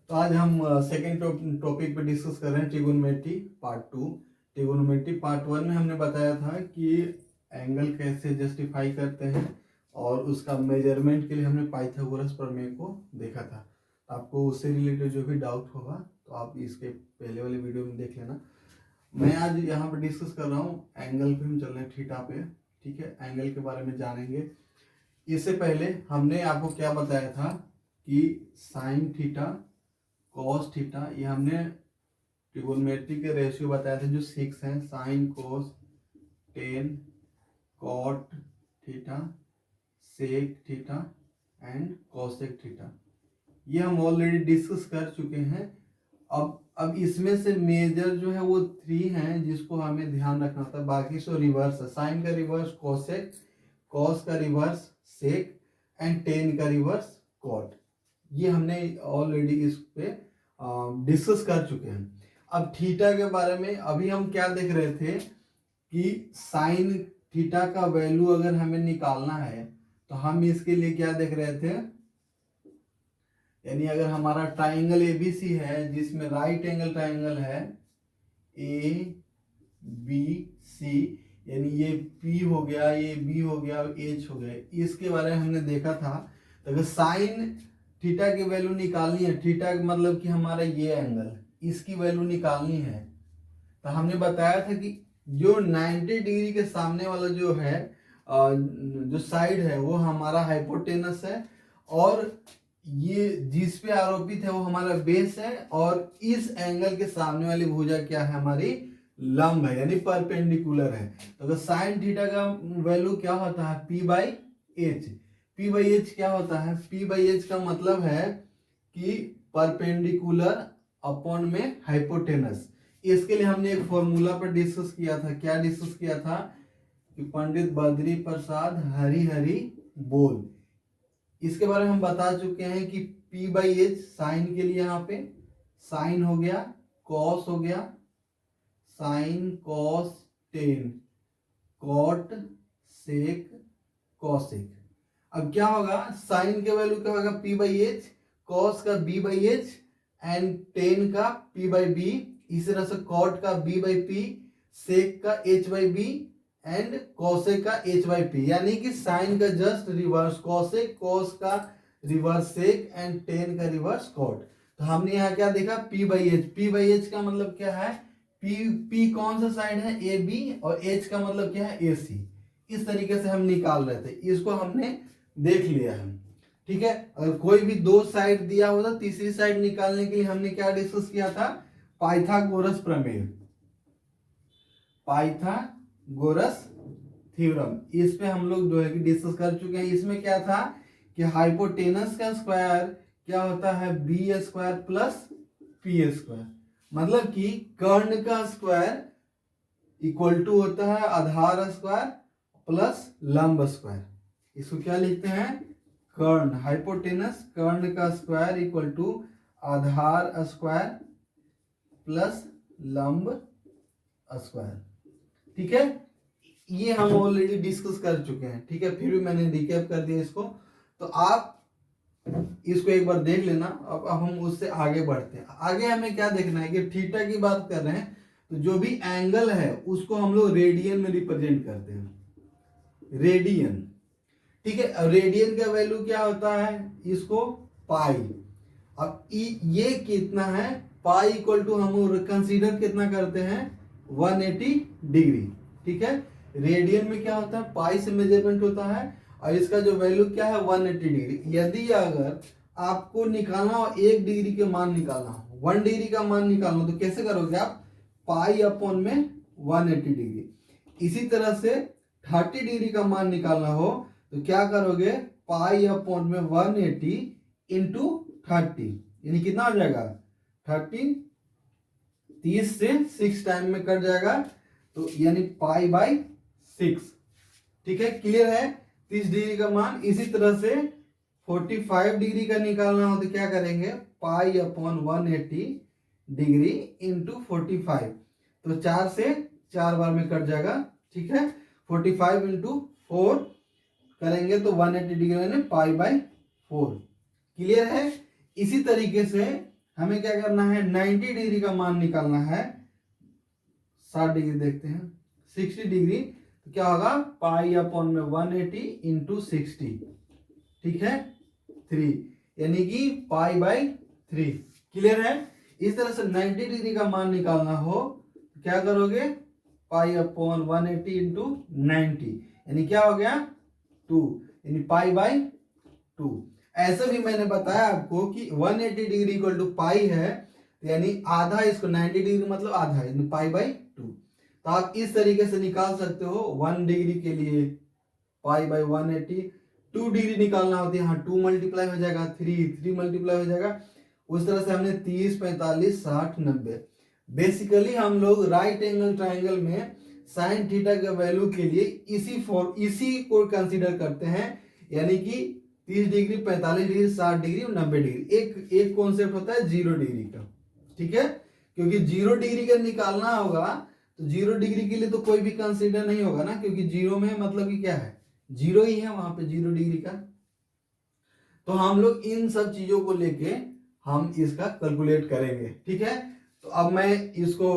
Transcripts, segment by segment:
तो आज हम सेकेंड टॉपिक पे डिस्कस कर रहे हैं ट्रिगोनोमेट्री पार्ट 2। ट्रिगोनोमेट्री पार्ट 1 में हमने बताया था कि एंगल कैसे जस्टिफाई करते हैं और उसका मेजरमेंट के लिए हमने पाइथागोरस प्रमेय को देखा था। आपको उससे रिलेटेड जो भी डाउट होगा तो आप इसके पहले वाले वीडियो में देख लेना। मैं आज यहाँ पे डिस्कस कर रहा हूँ एंगल पे, हम चल रहे हैं थीटा पे। ठीक है, एंगल के बारे में जानेंगे। इससे पहले हमने आपको क्या बताया था कि साइन थीटा कॉस थीटा, ये हमने ट्रिगोनोमेट्री के रेशियो बताया था जो 6 हैं, sine cos tan cot theta sec theta and cosec theta. ये हम ऑलरेडी डिस्कस कर चुके हैं। अब इसमें से मेजर जो है वो 3 हैं जिसको हमें ध्यान रखना था, बाकी सो रिवर्स है। साइन का रिवर्स कोसेक, कॉस का रिवर्स सेक एंड टेन का रिवर्स कॉट। ये हमने ऑलरेडी इस पे डिस्कस कर चुके हैं। अब थीटा के बारे में अभी हम क्या देख रहे थे कि साइन थीटा का वैल्यू अगर हमें निकालना है तो हम इसके लिए क्या देख रहे थे, यानी अगर हमारा ट्राइंगल एबीसी है जिसमें राइट एंगल ट्राइंगल है ए बी सी, यानी ये पी हो गया, ये बी हो गया, एच हो गया, इसके बारे में हमने देखा था। तो अगर साइन थीटा की वैल्यू निकालनी है, थीटा मतलब कि हमारा ये एंगल, इसकी वैल्यू निकालनी है, तो हमने बताया था कि जो 90 डिग्री के सामने वाला जो है जो साइड है वो हमारा हाइपोटेनस है और ये जिस पे आरोपित है वो हमारा बेस है और इस एंगल के सामने वाली भुजा क्या है, हमारी लंब है, यानी परपेंडिकुलर है। तो अगर साइन थीटा का वैल्यू क्या होता है, P by H. P by H क्या होता है, पी बाई एच का मतलब है कि परपेंडिकुलर अपॉन में हाइपोटेनस। इसके लिए हमने एक फॉर्मूला पर डिस्कस किया था। क्या डिस्कस किया था कि पंडित बद्री प्रसाद हरि बोल, इसके बारे में हम बता चुके हैं कि P बाई एच साइन के लिए यहाँ पे साइन हो गया, कॉस हो गया, sine cos tan, cot sec cosec. अब क्या होगा, साइन के वैल्यू क्या होगा P बाई एच, कॉस का B by H and tan का P बाई बी, इसी तरह से कॉट का B बाई पी, सेक का H by B and cosec का H बाई पी, यानी कि साइन का जस्ट रिवर्स कोसेक, कॉस का रिवर्स सेक एंड टेन का रिवर्स कॉट। तो हमने यहाँ क्या देखा, P by H. P by H का मतलब क्या है, P कौन सा साइड है, ए बी, और H का मतलब क्या है, ए सी। इस तरीके से हम निकाल रहे थे, इसको हमने देख लिया है। ठीक है, अगर कोई भी दो साइड दिया होता, तीसरी साइड निकालने के लिए हमने क्या डिस्कस किया था, पाइथागोरस प्रमेय, पाइथागोरस थ्योरम। इस पे हम लोग जो है कि डिस्कस कर चुके हैं। इसमें क्या था कि हाइपोटेनस का स्क्वायर क्या होता है, B square plus P square, मतलब कि कर्ण का स्क्वायर इक्वल टू होता है आधार स्क्वायर प्लस लंब स्क्वायर। इसको क्या लिखते हैं, कर्ण, हाइपोटेनस कर्ण का स्क्वायर इक्वल टू आधार स्क्वायर प्लस लंब स्क्वायर। ठीक है, ये हम ऑलरेडी डिस्कस कर चुके हैं। ठीक है, फिर भी मैंने रिकैप कर दिया इसको, तो आप इसको एक बार देख लेना। अब हम उससे आगे बढ़ते हैं। आगे हमें क्या देखना है कि थीटा की बात कर रहे हैं तो जो भी एंगल है उसको हम लोग रेडियन में रिप्रेजेंट करते हैं, रेडियन। ठीक है, रेडियन का वैल्यू क्या होता है, इसको पाई। अब ये कितना है, पाई इक्वल टू हम कंसीडर कितना करते हैं, 180 डिग्री। ठीक है, रेडियन में क्या होता है, पाई से मेजरमेंट होता है और इसका जो वैल्यू क्या है, 180 डिग्री। यदि अगर आपको निकालना हो 1 डिग्री के मान निकालना हो, 1 डिग्री का मान निकालना हो, तो कैसे करोगे आप, पाई अपॉन में 180 डिग्री। इसी तरह से 30 डिग्री का मान निकालना हो तो क्या करोगे, पाई अपॉन में 180 इंटू 30, यानी कितना हो जाएगा 30, 30 से 6 टाइम में कट जाएगा, तो यानी पाई बाई 6। ठीक है, क्लियर है, 30 डिग्री का मान। इसी तरह से 45 डिग्री का निकालना हो तो क्या करेंगे, पाई अपॉन 180 डिग्री इंटू 45, तो 4 से 4 बार में कट जाएगा। ठीक है, 45 इंटू 4 करेंगे तो 180 डिग्री यानी पाई बाई 4। क्लियर है। इसी तरीके से हमें क्या करना है, 90 डिग्री का मान निकालना है। 60 डिग्री देखते हैं, 60 डिग्री तो क्या होगा, पाई अपॉन में 180 इंटू 60, ठीक है 3, यानी कि पाई बाई 3। क्लियर है। इस तरह से 90 डिग्री का मान निकालना हो तो क्या करोगे, पाई अपॉन 180 इंटू 90, यानी क्या हो गया 2, यानी पाई बाई 2। ऐसे भी मैंने बताया आपको कि 180 डिग्री इक्वल टू पाई है, तो यानी आधा, इसको 90 डिग्री मतलब आधा, यानी पाई बाई 2। तो आप इस तरीके से निकाल सकते हो। 1 डिग्री के लिए पाई बाई 180, 2 डिग्री निकालना होती है, यहाँ 2 मल्टीप्लाई हो जाएगा, 3 मल्टीप्लाई हो जाएगा। उस तरह से हमने 30, 45, 60, 90। बेसिकली हम लोग राइट एंगल ट्राइंगल में साइन थीटा के वैल्यू के लिए इसी को कंसीडर करते हैं, यानी कि 30 डिग्री, 45 डिग्री, 60 डिग्री और 90 डिग्री। एक कॉन्सेप्ट होता है 0 डिग्री का, ठीक है, क्योंकि 0 डिग्री का निकालना होगा तो 0 डिग्री के लिए तो कोई भी कंसीडर नहीं होगा ना, क्योंकि 0 में मतलब कि क्या है, 0 ही है वहां पे 0 डिग्री का। तो हम लोग इन सब चीजों को लेके हम इसका कैलकुलेट करेंगे, ठीक है। तो अब मैं इसको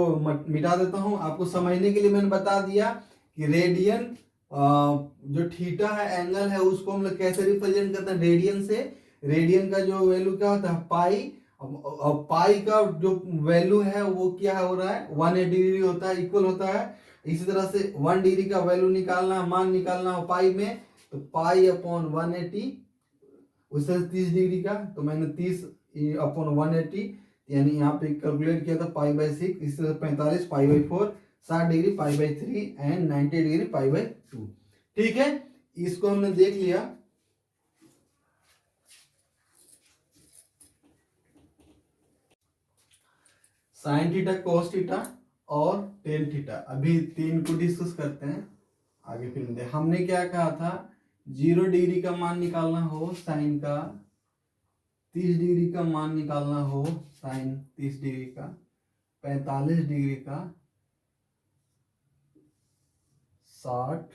मिटा देता हूं, आपको समझने के लिए मैंने बता दिया कि रेडियन, जो थीटा है एंगल है, उसको हम लोग कैसे रिप्रेजेंट करते हैं, रेडियन से। रेडियन का जो वैल्यू क्या होता है, पाई। अब पाई का जो वैल्यू है वो क्या हो रहा है, 180 डिग्री होता है, इक्वल होता है। इसी तरह से 1 डिग्री का वैल्यू निकालना, मान निकालना हो पाई में, तो पाई अपॉन 180, उससे 30 डिग्री का, तो मैंने 30 अपॉन 180, यानी यहाँ पे कैलकुलेट किया था पाई बाई 6। इस तरह 45 pi by 4, 60 degree pi by 3 and 90 degree pi by 2, ठीक है। इसको हमने देख लिया। साइन थीटा, कोस थीटा और टेन थीटा, अभी 3 को डिस्कस करते हैं, आगे फिर मिलते हैं। हमने क्या कहा था, 0 डिग्री का मान निकालना हो साइन का, 30 डिग्री का मान निकालना हो साइन 30 डिग्री का, 45 डिग्री का, 60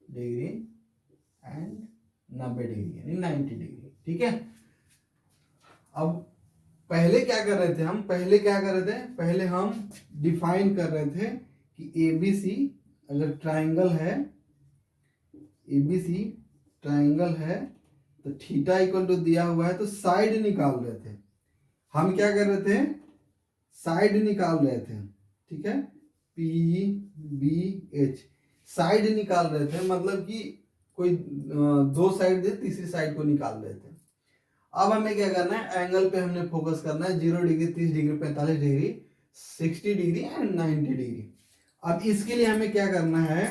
डिग्री एंड 90 डिग्री यानी 90 डिग्री, ठीक है। अब पहले क्या कर रहे थे हम, पहले हम डिफाइन कर रहे थे कि ABC अगर ट्राइंगल है, ABC ट्राइंगल है, तो थीटा इक्वल टू दिया हुआ है, तो साइड निकाल रहे थे हम। क्या कर रहे थे, साइड निकाल रहे थे, ठीक है, PBH साइड निकाल रहे थे, मतलब कि कोई 2 साइड दे, तीसरी साइड को निकाल रहे थे। अब हमें क्या करना है, एंगल पे हमने फोकस करना है, 0 degree, 30 degree, 45 degree, 60 degree and 90 degree. अब इसके लिए हमें क्या करना है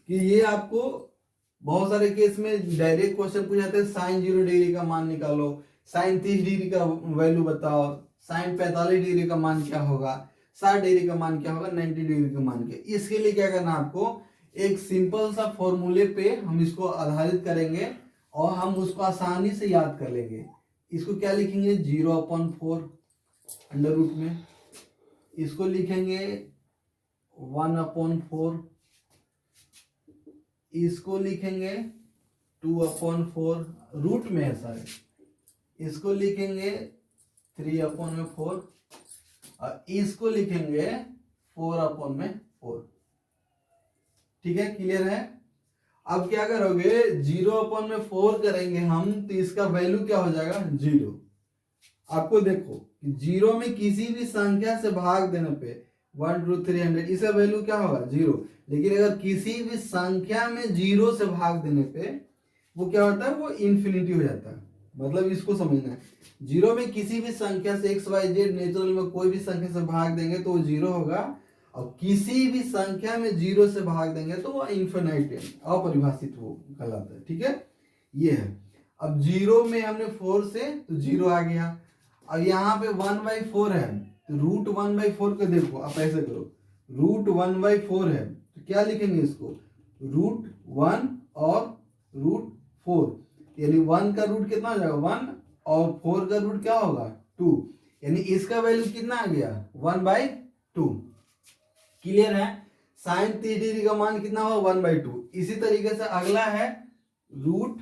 कि ये आपको बहुत सारे केस में डायरेक्ट क्वेश्चन पूछ जाते हैं, साइन 0 डिग्री का मान निकालो, साइन 30 डिग्री का वैल्यू बताओ, साइन 45 डिग्री का मान क्या होगा, 60 डिग्री का मान क्या होगा, 90 डिग्री का मान क्या। इसके लिए क्या करना आपको, एक सिंपल सा फॉर्मूले पे हम इसको आधारित करेंगे और हम उसको आसानी से याद कर लेंगे। इसको क्या लिखेंगे, 0/4 अंडर रूट में, इसको लिखेंगे 1/4, इसको लिखेंगे 2/4, रूट में है सारे, इसको लिखेंगे 3/4 और इसको लिखेंगे 4/4, ठीक है, क्लियर है। अब क्या करोगे, 0/4 करेंगे हम, तो इसका वैल्यू क्या हो जाएगा, 0। आपको देखो कि 0 में किसी भी संख्या से भाग देने पे 1 2 300, इसका वैल्यू क्या होगा, 0। लेकिन अगर किसी भी संख्या में 0 से भाग देने पे वो क्या होता है, वो इन्फिनिटी हो जाता है। मतलब इसको समझना है, 0 में किसी भी संख्या से XYZ नेचुरल में कोई भी संख्या से भाग देंगे तो वो 0 होगा, और किसी भी संख्या में 0 से भाग देंगे तो वो इन्फिनाइट, अपरिभाषित वो कहलाता है, ठीक है, ये है। अब 0 में हमने 4 से तो 0 आ गया, अब यहाँ पे 1/4 है, तो रूट 1/4 को देखो, आप ऐसे करो, रूट 1/4 है तो क्या लिखेंगे इसको, रूट 1 और रूट 4, यानी 1 का रूट कितना हो जाएगा 1 और 4 का रूट क्या होगा 2, यानी इसका वैल्यू कितना आ गया 1/2। क्लियर है। साइन 30 डिग्री का मान कितना होगा 1/2। इसी तरीके से अगला है रूट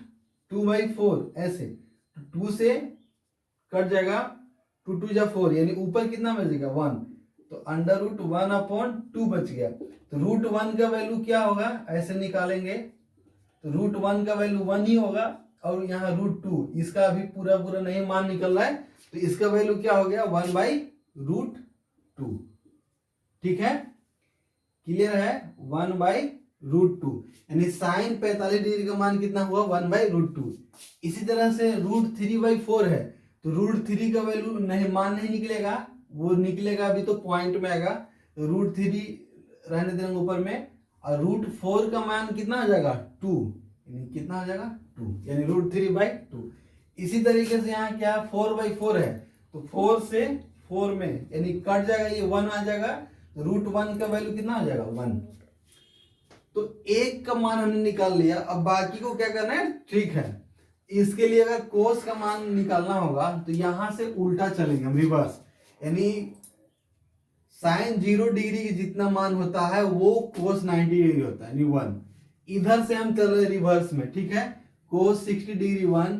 2/4, ऐसे 2 से कट जाएगा 2 2 जा 4 यानी ऊपर कितना बचेगा 1, तो अंडर रूट 1/2 बच गया। तो रूट 1 का वैल्यू क्या होगा, ऐसे निकालेंगे तो रूट 1 का वैल्यू 1 ही होगा, और यहाँ रूट 2 इसका अभी पूरा पूरा नहीं मान निकल रहा है, तो इसका वैल्यू क्या हो गया 1/√2। ठीक है, क्लियर है, 1/√2 यानी साइन 45 डिग्री का मान कितना हुआ 1/√2। इसी तरह से √3/4 है, तो √3 का वैल्यू नहीं मान नहीं निकलेगा, वो निकलेगा अभी तो पॉइंट में आएगा, तो √3 रहने देंगे ऊपर में, और √4 का मान कितना हो जाएगा 2, यानी कितना हो जाएगा 2, यानी √3/2। इसी तरीके से यहाँ क्या 4/4 है, तो 4 से 4 में यानी कट जाएगा, ये 1 आ जाएगा, तो √1 का वैल्यू कितना हो जाएगा 1। तो एक का मान हमने निकाल लिया, अब बाकी को क्या करना है, ठीक है। इसके लिए अगर कोस का मान निकालना होगा तो यहां से उल्टा चलेंगे हम, रिवर्स, यानी साइन 0 डिग्री की जितना मान होता है वो कोस 90 डिग्री होता है, यानी 1। इधर से हम चल रहे रिवर्स में, ठीक है, कोस 60 डिग्री 1,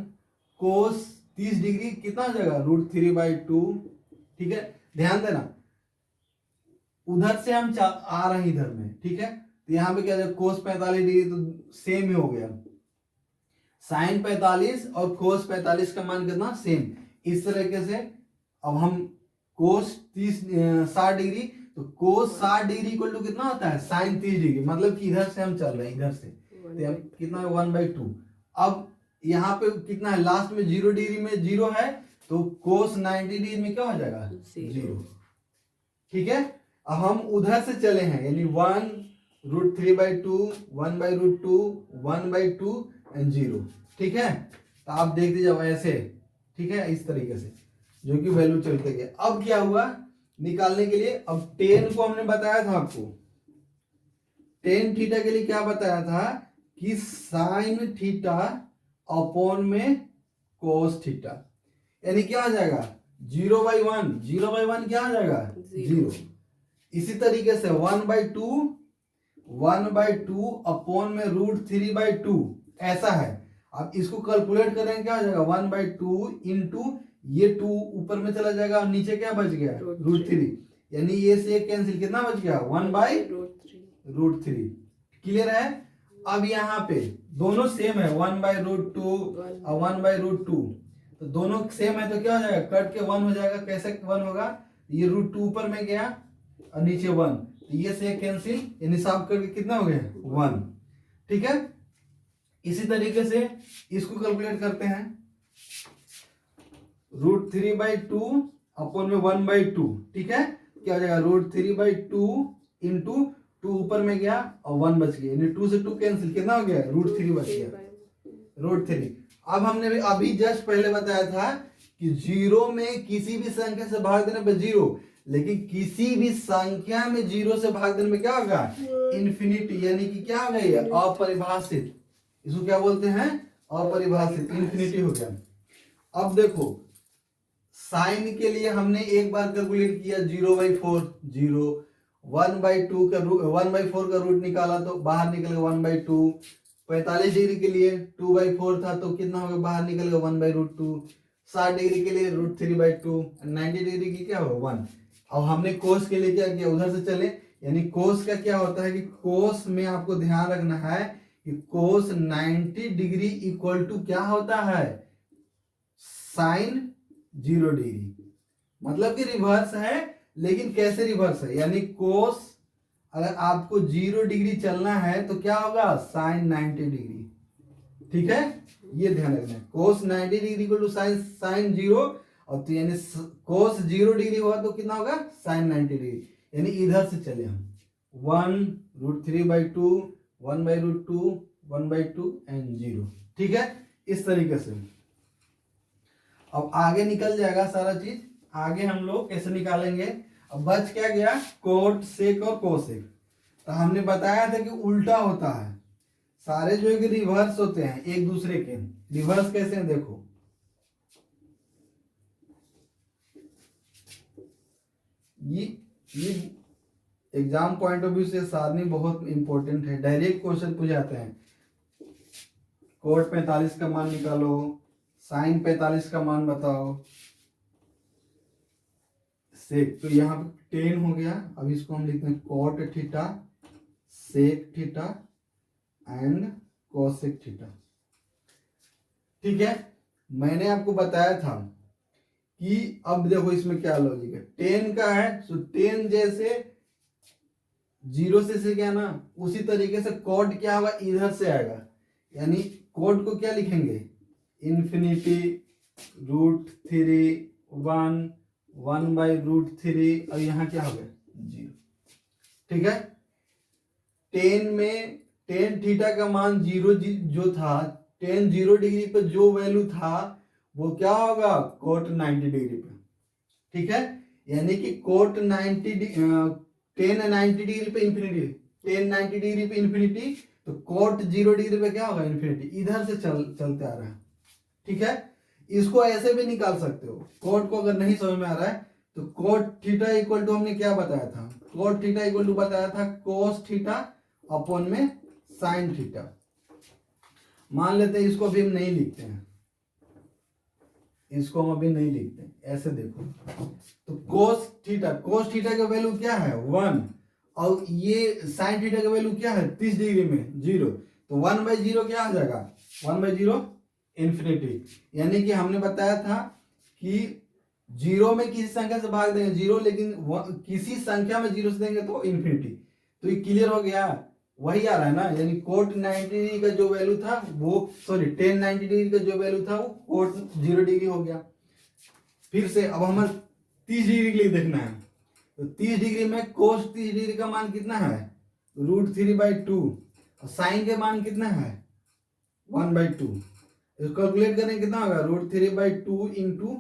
कोस 30 डिग्री कितना हो जाएगा √3/2। ठीक है, ध्यान देना उधर से हम आ रहे हैं इधर में, ठीक है, तो यहाँ पे क्या जाएगा कोस 45 डिग्री तो सेम ही हो गया, साइन 45 और कोस 45 का मान कितना सेम। इस तरीके से अब हम कोस 60 डिग्री, तो कोस 60 डिग्री इक्वल टू कितना होता है साइन 30 डिग्री, मतलब कि इधर से हम चल रहे हैं, इधर से तो कितना है 1/2। अब यहाँ पे कितना है लास्ट में 0 डिग्री में 0 है, तो कोस 90 डिग्री में क्या हो जाएगा 0। ठीक है, अब हम उधर से चले हैं, यानी 1√3/2, 1/√2, 1/2 एंड 0। ठीक है, तो आप देख दीजिए ऐसे, ठीक है, इस तरीके से जो कि वैल्यू चलते गए। अब क्या हुआ निकालने के लिए, अब टेन को हमने बताया था आपको, टेन थीटा के लिए क्या बताया था कि साइन थीटा अपॉन में कोस थीटा, यानी क्या आ जाएगा 0/1, 0/1 क्या आ जाएगा 0। इसी तरीके से 1/2, 1/2 अपॉन में √3/2 ऐसा है। अब इसको कैलकुलेट करेंगे क्या हो जाएगा 1/2 इंटू ये 2 ऊपर में चला जाएगा और नीचे क्या बच गया √3, यानी ये से कैंसिल कितना बच गया 1/√3। क्लियर है। अब यहाँ पे दोनों सेम है 1/√2 और 1/√2, तो दोनों सेम है तो क्या हो जाएगा कट के 1 हो जाएगा। कैसे 1 होगा, ये √2 ऊपर में गया और नीचे 1, तो ये से कैंसिल, यानी साफ करके कितना हो गया 1। ठीक है, इसी तरीके से इसको कैलकुलेट करते हैं, √3/2 अपॉन में 1/2। ठीक है, क्या हो जाएगा √3/2 इंटू 2 ऊपर में गया और 1 बच गया, यानी 2 से 2 कैंसिल, कितना हो गया √3 बच गया √3। अब हमने अभी जस्ट पहले बताया था कि 0 में किसी भी संख्या से भाग देने पर 0, लेकिन किसी भी संख्या में 0 से भाग देने में क्या होगा इन्फिनिटी, यानी कि क्या हो गया अपरिभाषित, इसको क्या बोलते हैं अपरिभाषित, इन्फिनिटी हो गया। अब देखो साइन के लिए हमने एक बार कैलकुलेट किया 0/4, 0, 1/2 का 1/4 का रूट निकाला तो बाहर निकलेगा 1/2, 45 डिग्री के लिए 2/4 था तो कितना होगा बाहर निकलेगा 1/√2, 60 डिग्री के लिए √3/2, 90 डिग्री की क्या होगा 1। अब हमने कोस के लिए क्या किया उधर से चले, यानी कोस का क्या होता है कि कोस में आपको ध्यान रखना है कि कोस 90 डिग्री इक्वल टू क्या होता है साइन 0 डिग्री, मतलब कि रिवर्स है। लेकिन कैसे रिवर्स है, यानी कोस अगर आपको 0 डिग्री चलना है तो क्या होगा साइन 90 डिग्री। ठीक है, ये ध्यान रखना है, कोस 90 डिग्री इक्वल टू साइन 0, और तो यानी कोस 0 डिग्री होगा तो कितना होगा साइन 90 डिग्री, यानी इधर से चले हम 1√3/2, 1/√2, 1/2 एंड 0। ठीक है, इस तरीके से अब आगे निकल जाएगा सारा चीज। आगे हम लोग कैसे निकालेंगे, अब बच क्या गया कोट सेक और कोसेक। तो हमने बताया था कि उल्टा होता है, सारे जो है कि रिवर्स होते हैं एक दूसरे के। रिवर्स कैसे हैं देखो, ये एग्जाम पॉइंट ऑफ व्यू से सारणी बहुत इंपॉर्टेंट है, डायरेक्ट क्वेश्चन पूछ जाते हैं। कोट 45 का मान निकालो, साइन 45 का मान बताओ, सेक, तो यहाँ पे 10 हो गया। अब इसको हम लिखते हैं cot theta sec theta and cosec theta. ठीक है, मैंने आपको बताया था कि अब देखो इसमें क्या लॉजिक है। 10 का है तो 10 जैसे 0 से क्या ना, उसी तरीके से कॉट क्या होगा, इधर से आएगा। यानी कॉट को क्या लिखेंगे, इन्फिनिटी रूट 3 1 1 बाई रूट 3 और यहाँ क्या हो गया 0। ठीक है, 10 में 10 थीटा का मान 0 जो था, 10 0 डिग्री पे जो वैल्यू था वो क्या होगा, कोट 90 डिग्री पे। ठीक है, यानी कि कोट 90 10 90 डिग्री पे इन्फिनिटी, 10 90 डिग्री पे इन्फिनिटी, तो कोट 0 डिग्री पे क्या होगा इन्फिनिटी, इधर से चलते आ रहा है। ठीक है, इसको ऐसे भी निकाल सकते हो। कोट को अगर नहीं समझ में आ रहा है तो कोट थीटा इक्वल टू हमने क्या बताया था, कोट थीटा इक्वल टू बताया था कोस थीटा अपॉन में साइन थीटा। मान लेते हैं इसको अभी हम नहीं लिखते हैं, इसको हम अभी नहीं लिखते हैं, ऐसे देखो तो कोस थीटा का वैल्यू क्या है 1 और ये साइन थीटा का वैल्यू क्या है 30 डिग्री में 0, तो 1/0 क्या आ जाएगा 1/0 इन्फिनिटी। यानी कि हमने बताया था कि 0 में किसी संख्या से भाग देंगे 0, लेकिन किसी संख्या में 0 से देंगे तो इन्फिनिटी। तो ये क्लियर हो गया, वही आ रहा है ना। यानी कोट 90 डिग्री का जो वैल्यू था वो, सॉरी 10 90 डिग्री का जो वैल्यू था वो कोट 0 डिग्री हो गया। फिर से अब हमें 30 डिग्री के लिए देखना है, तो 30 डिग्री में कोस 30 डिग्री का मान कितना है √3/2 और साइन के मान कितना है 1/2। इसको कैलकुलेट करें कितना होगा √3/2 इंटू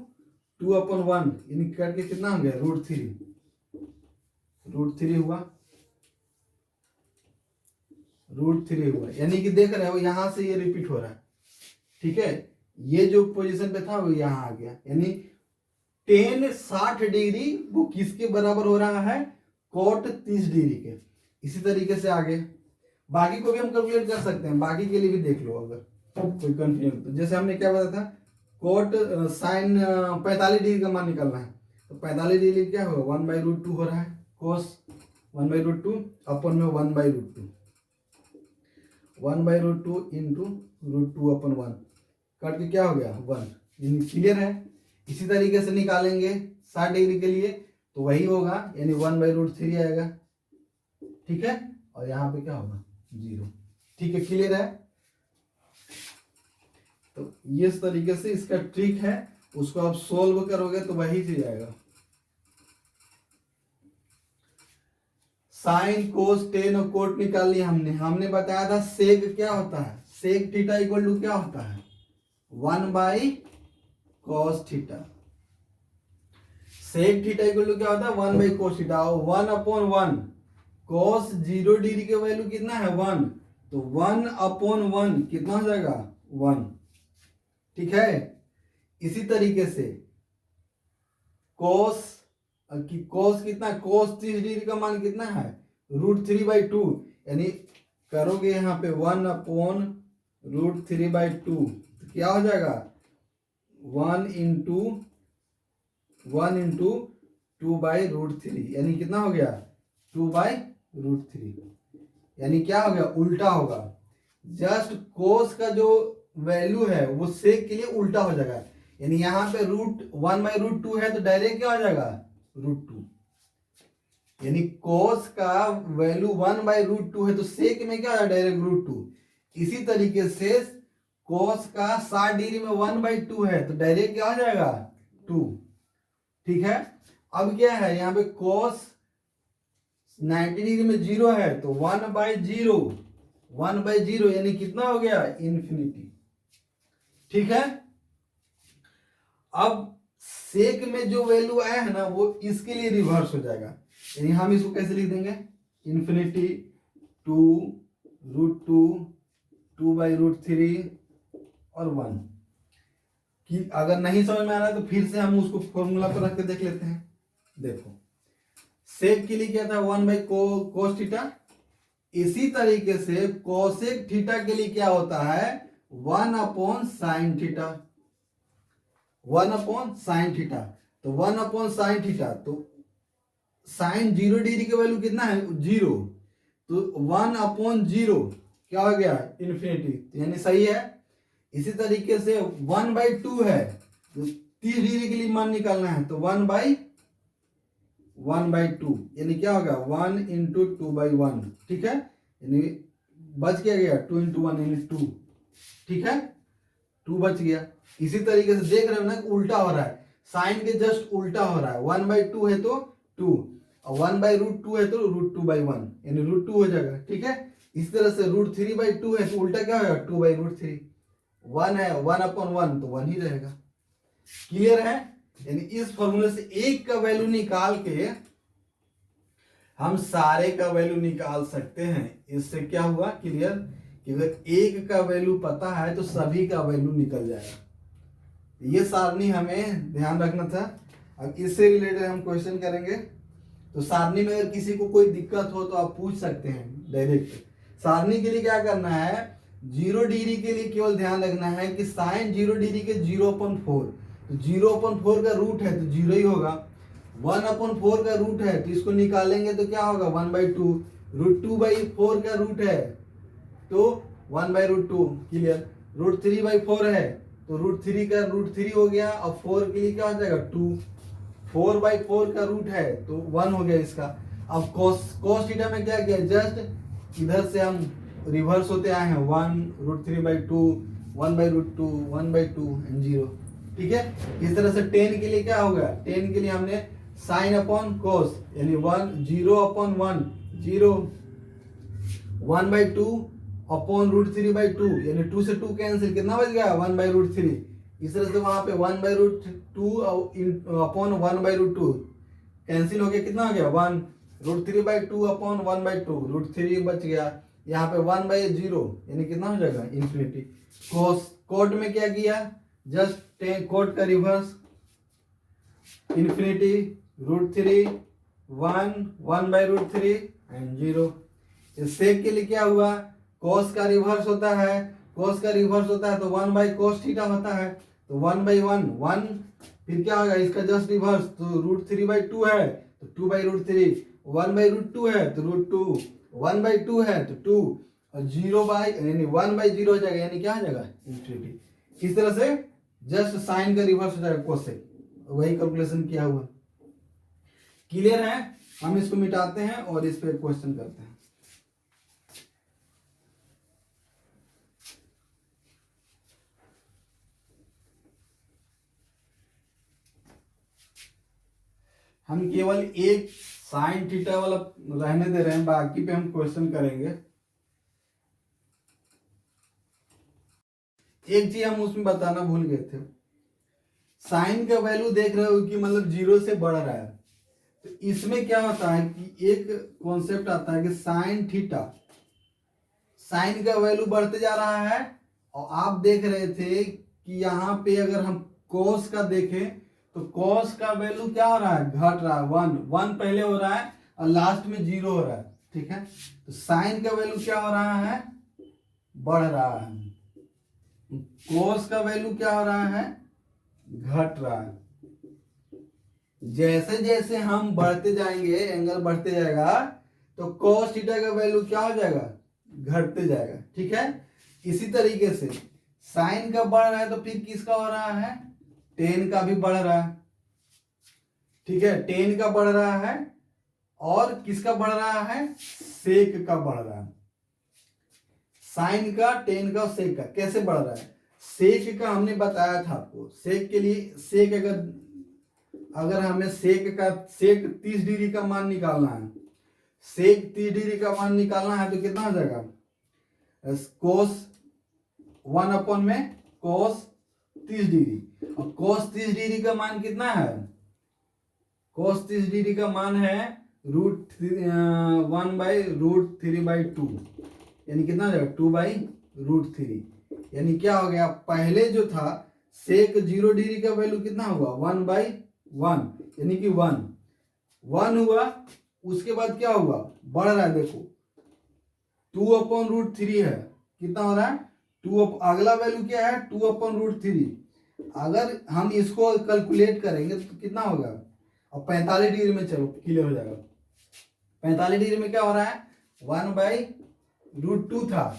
2/1, यानी करके कितना हो गया √3 हुआ, √3 हुआ। यानी कि देख रहे हो यहां से ये रिपीट हो रहा है। ठीक है, ये जो पोजीशन पे था वो यहां आ गया। यानी 10 60 डिग्री वो किसके बराबर हो रहा है, कोट 30 डिग्री के। इसी तरीके से आगे बाकी को भी हम कैलकुलेट कर सकते हैं, बाकी के लिए भी देख लो अगर कोई कंफ्यूजन। तो जैसे हमने क्या बताया था, कोट साइन 45 डिग्री का मान निकालना है, तो 45 डिग्री क्या होगा 1/√2 हो रहा है, कोस 1/√2 अपन में 1/√2, 1/√2 इंटू √2/1 करके क्या हो गया 1। यानी क्लियर है। इसी तरीके से निकालेंगे 60 डिग्री के लिए तो वही होगा, यानी 1/√3 आएगा। ठीक है, और यहाँ पे क्या होगा 0। ठीक है, क्लियर है। तो ये इस तरीके से इसका ट्रिक है, उसको आप सोल्व करोगे तो वही चीज आएगा। साइन कोस टेन और कोट निकाल लिया हमने बताया था सेक क्या होता है, सेक थीटा इक्वल टू क्या होता है 1/cos theta. Sec theta equal to क्या होता है 1/cos थीटा, और 1/1 cos 0 डिग्री के वैल्यू कितना है 1, तो 1/1 कितना हो जाएगा 1। ठीक है, इसी तरीके से कोस कितना, कोस 30 डिग्री का मान कितना है √3/2, यानी करोगे यहाँ पे 1/√3/2, तो क्या हो जाएगा 1 इंटू 2/√3, यानी कितना हो गया 2/√3। यानी क्या हो गया उल्टा होगा, जस्ट कोस का जो वैल्यू है वो सेक के लिए उल्टा हो जाएगा। यानी यहाँ पे 1/√2 है तो डायरेक्ट क्या हो जाएगा √2, यानी कोस का वैल्यू 1/√2 है तो सेक में क्या हो जाएगा डायरेक्ट √2। इसी तरीके से कोस का 60 डिग्री में 1/2 है तो डायरेक्ट क्या हो जाएगा 2। ठीक है, अब क्या है यहाँ पे कोस 90 डिग्री में 0 है तो 1/0 यानी कितना हो गया इन्फिनिटी। ठीक है, अब सेक में जो वैल्यू आया है ना वो इसके लिए रिवर्स हो जाएगा। यानी हम इसको कैसे लिख देंगे इन्फिनिटी 2√2 2/√3 और 1। कि अगर नहीं समझ में आ रहा है तो फिर से हम उसको फॉर्मूला पर रख के देख लेते हैं। देखो सेक के लिए क्या था 1/cos थीटा, इसी तरीके से कोसेक थीटा के लिए क्या होता है 1/sin थीटा, 1/sin थीटा। तो 1/sin थीटा तो साइन 0 डिग्री का वैल्यू कितना है 0, तो 1/0 क्या हो गया इन्फिनिटी, यानी सही है। इसी तरीके से 1/2 है, तो 30 डिग्री के लिए मान निकालना है, तो 1/2 यानी क्या होगा 1 × 2/1, ठीक है, यानी बच गया 2 × 1 यानी 2, ठीक है, 2 बच गया। इसी तरीके से देख रहे हो ना उल्टा हो रहा है, साइन के जस्ट उल्टा हो रहा है, 1/2 है तो 2, और 1/√2 है तो √2/1 यानी √2 हो जाएगा, ठीक है। इस तरह से √3/2 है तो उल्टा क्या होगा 2/√3, 1 है 1/1 तो 1 ही रहेगा। क्लियर है, यानी इस फॉर्मूले से एक का वैल्यू निकाल के हम सारे का वैल्यू निकाल सकते हैं। इससे क्या हुआ क्लियर, कि अगर एक का वैल्यू पता है तो सभी का वैल्यू निकल जाएगा। ये सारणी हमें ध्यान रखना था। अब इससे रिलेटेड हम क्वेश्चन करेंगे। तो सारणी में अगर किसी को कोई दिक्कत हो तो आप पूछ सकते हैं डायरेक्ट। सारणी के लिए क्या करना है, 0 डिग्री के लिए केवल ध्यान रखना है कि साइन 0 डिग्री के 0/4, तो 0/4 का रूट है तो 0 ही होगा। 1/4 का रूट है तो इसको निकालेंगे तो क्या होगा 1/2, √2/4 का रूट है तो 1/√2, क्लियर। √3/4 है तो √3 का √3 हो गया, और 4 के लिए क्या हो जाएगा 2, 4/4 का रूट है तो 1 हो गया इसका। अब cos थीटा में क्या किया, जस्ट इधर से हम रिवर्स होते आए हैं, 1 √3/2, 1/√2, 1/2 एंड 0, ठीक है। इस तरह से 10 के लिए क्या होगा, 10 के लिए हमने साइन अपॉन कोस यानी 0/1 0, 1/2 अपॉन √3/2 यानी 2 से 2 कैंसिल, कितना बच गया 1/√3। इस तरह से वहां पे 1/√2 अपॉन 1/√2 कैंसिल हो गया, कितना हो गया 1, √3/2 अपॉन 1/2 √3 बच गया। यहाँ पे 1/0 यानी कितना हो जाएगा इन्फिनिटी। कोट में क्या किया, जस्ट कोट का रिवर्स, इन्फिनिटी √3 1 1/√3 एंड 0। सेक के लिए क्या हुआ, cos का रिवर्स होता है, cos का रिवर्स होता है तो 1/cos थीटा होता है, तो 1/1 1, फिर क्या होगा इसका जस्ट रिवर्स, तो √3/2 है तो 2/√3, 1/√2 है तो √2, 1/2 है तो 2, और 1/0 हो जाएगा, यानी क्या हो जाएगा इन्फिनिटी। इस तरह से जस्ट साइन का रिवर्स हो जाएगा कोसेक, वही कैलकुलेशन किया हुआ। क्लियर है, हम इसको मिटाते हैं और इस पे क्वेश्चन करते हैं। हम केवल एक साइन थीटा वाला रहने दे रहे हैं, बाकी पे हम क्वेश्चन करेंगे। एक चीज हम उसमें बताना भूल गए थे, साइन का वैल्यू देख रहे हो कि मतलब 0 से बढ़ रहा है, तो इसमें क्या होता है कि एक कॉन्सेप्ट आता है कि साइन थीटा, साइन का वैल्यू बढ़ते जा रहा है, और आप देख रहे थे कि यहाँ पे अगर हम कोस का देखें तो कॉस का वैल्यू क्या हो रहा है, घट रहा है, 1 पहले हो रहा है और लास्ट में 0 हो रहा है, ठीक है। तो साइन का वैल्यू क्या हो रहा है, बढ़ रहा है। कॉस का वैल्यू क्या हो रहा है, घट रहा है। जैसे जैसे हम बढ़ते जाएंगे, एंगल बढ़ते जाएगा, तो कॉस थीटा का वैल्यू क्या हो जाएगा, घटते जाएगा, ठीक है। इसी तरीके से साइन का बढ़ रहा है तो फिर किसका हो रहा है, टेन का भी बढ़ रहा है, ठीक है, टेन का बढ़ रहा है, और किसका बढ़ रहा है, सेक का बढ़ रहा है। साइन का, टेन का और सेक का कैसे बढ़ रहा है, सेक का हमने बताया था आपको। सेक के लिए, सेक अगर हमें सेक 30 डिग्री का मान निकालना है, सेक 30 डिग्री का मान निकालना है तो कितना हो जाएगा, कोस 1 में कोस 30 डिग्री, और कोस 30 डिग्री का मान कितना है, कोस 30 डिग्री का मान है 1/√3/2 यानी कितना हो जाएगा 2/√3, यानी क्या हो गया, पहले जो था सेक 0 डिग्री का वैल्यू कितना हुआ 1/1 यानी कि 1 हुआ। उसके बाद क्या हुआ, बढ़ रहा है, देखो 2/√3 है, कितना हो रहा है 2, अगला वैल्यू क्या है 2/√3। अगर हम इसको कैलकुलेट करेंगे तो कितना होगा, और 45 डिग्री में चलो क्लियर हो जाएगा। 45 डिग्री में क्या हो रहा है, 1/√2 था।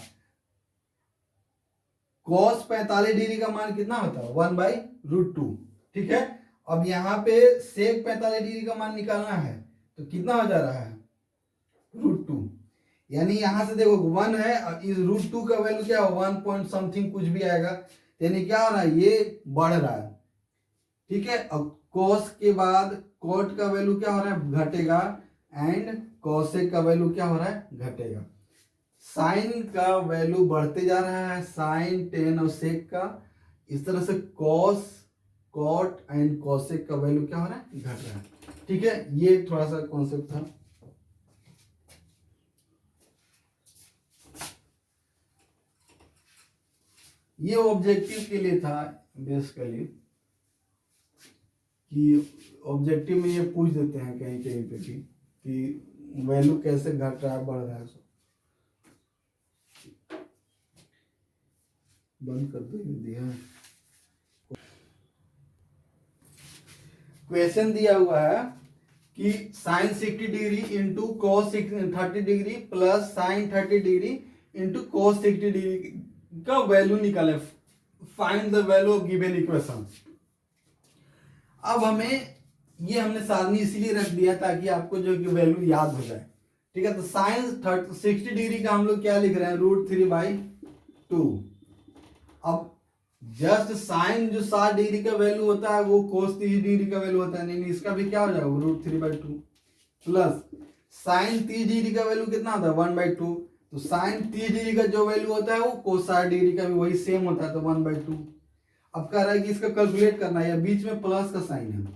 cos 45 डिग्री का मान कितना होता है, 1/√2। ठीक है, अब यहाँ पे sec 45 डिग्री का मान निकालना है तो कितना हो जा रहा है, √2। यानी यहां से देखो 1 है, इस √2 का वैल्यू क्या हो, 1 पॉइंट समथिंग कुछ भी आएगा, यानी क्या हो रहा है, ये बढ़ रहा है। ठीक है, अब cos के बाद cot का वैल्यू क्या हो रहा है, घटेगा, एंड cosec का वैल्यू क्या हो रहा है, घटेगा। साइन का वैल्यू बढ़ते जा रहा है, साइन, टेन और सेक का। इस तरह से cos, cot एंड cosec का वैल्यू क्या हो रहा है, घट रहा है। ठीक है, ये थोड़ा सा कॉन्सेप्ट था। ये ऑब्जेक्टिव के लिए था बेसिकली, कि ऑब्जेक्टिव में ये पूछ देते हैं कहीं कहीं पे भी कि वैल्यू कैसे घट रहा है, बढ़ रहा है। बंद कर दो दिया। क्वेश्चन दिया हुआ है कि sine 60 degree into cos 30 degree plus sine 30 degree into cos 60 degree का वैल्यू निकाले, find the value of given equation. अब हमें ये हमने सारणी इसीलिए रख दिया ताकि आपको जो कि वैल्यू याद हो जाए। ठीक है, तो साइन 60 डिग्री का हम लोग क्या लिख रहे हैं, √3/2। अब जस्ट साइन जो 60 डिग्री का वैल्यू होता है वो कोस 30 डिग्री का वैल्यू होता है, नहीं इसका भी क्या हो जाएगा, √3/2 प्लस साइन 30 डिग्री का वैल्यू कितना होता है, 1/2। तो साइन 30 डिग्री का जो वैल्यू होता है वो कोस 60 डिग्री का भी वही सेम होता है, तो 1/2। अब कह रहा है कि इसका कैलकुलेट करना है, बीच में प्लस का साइन है,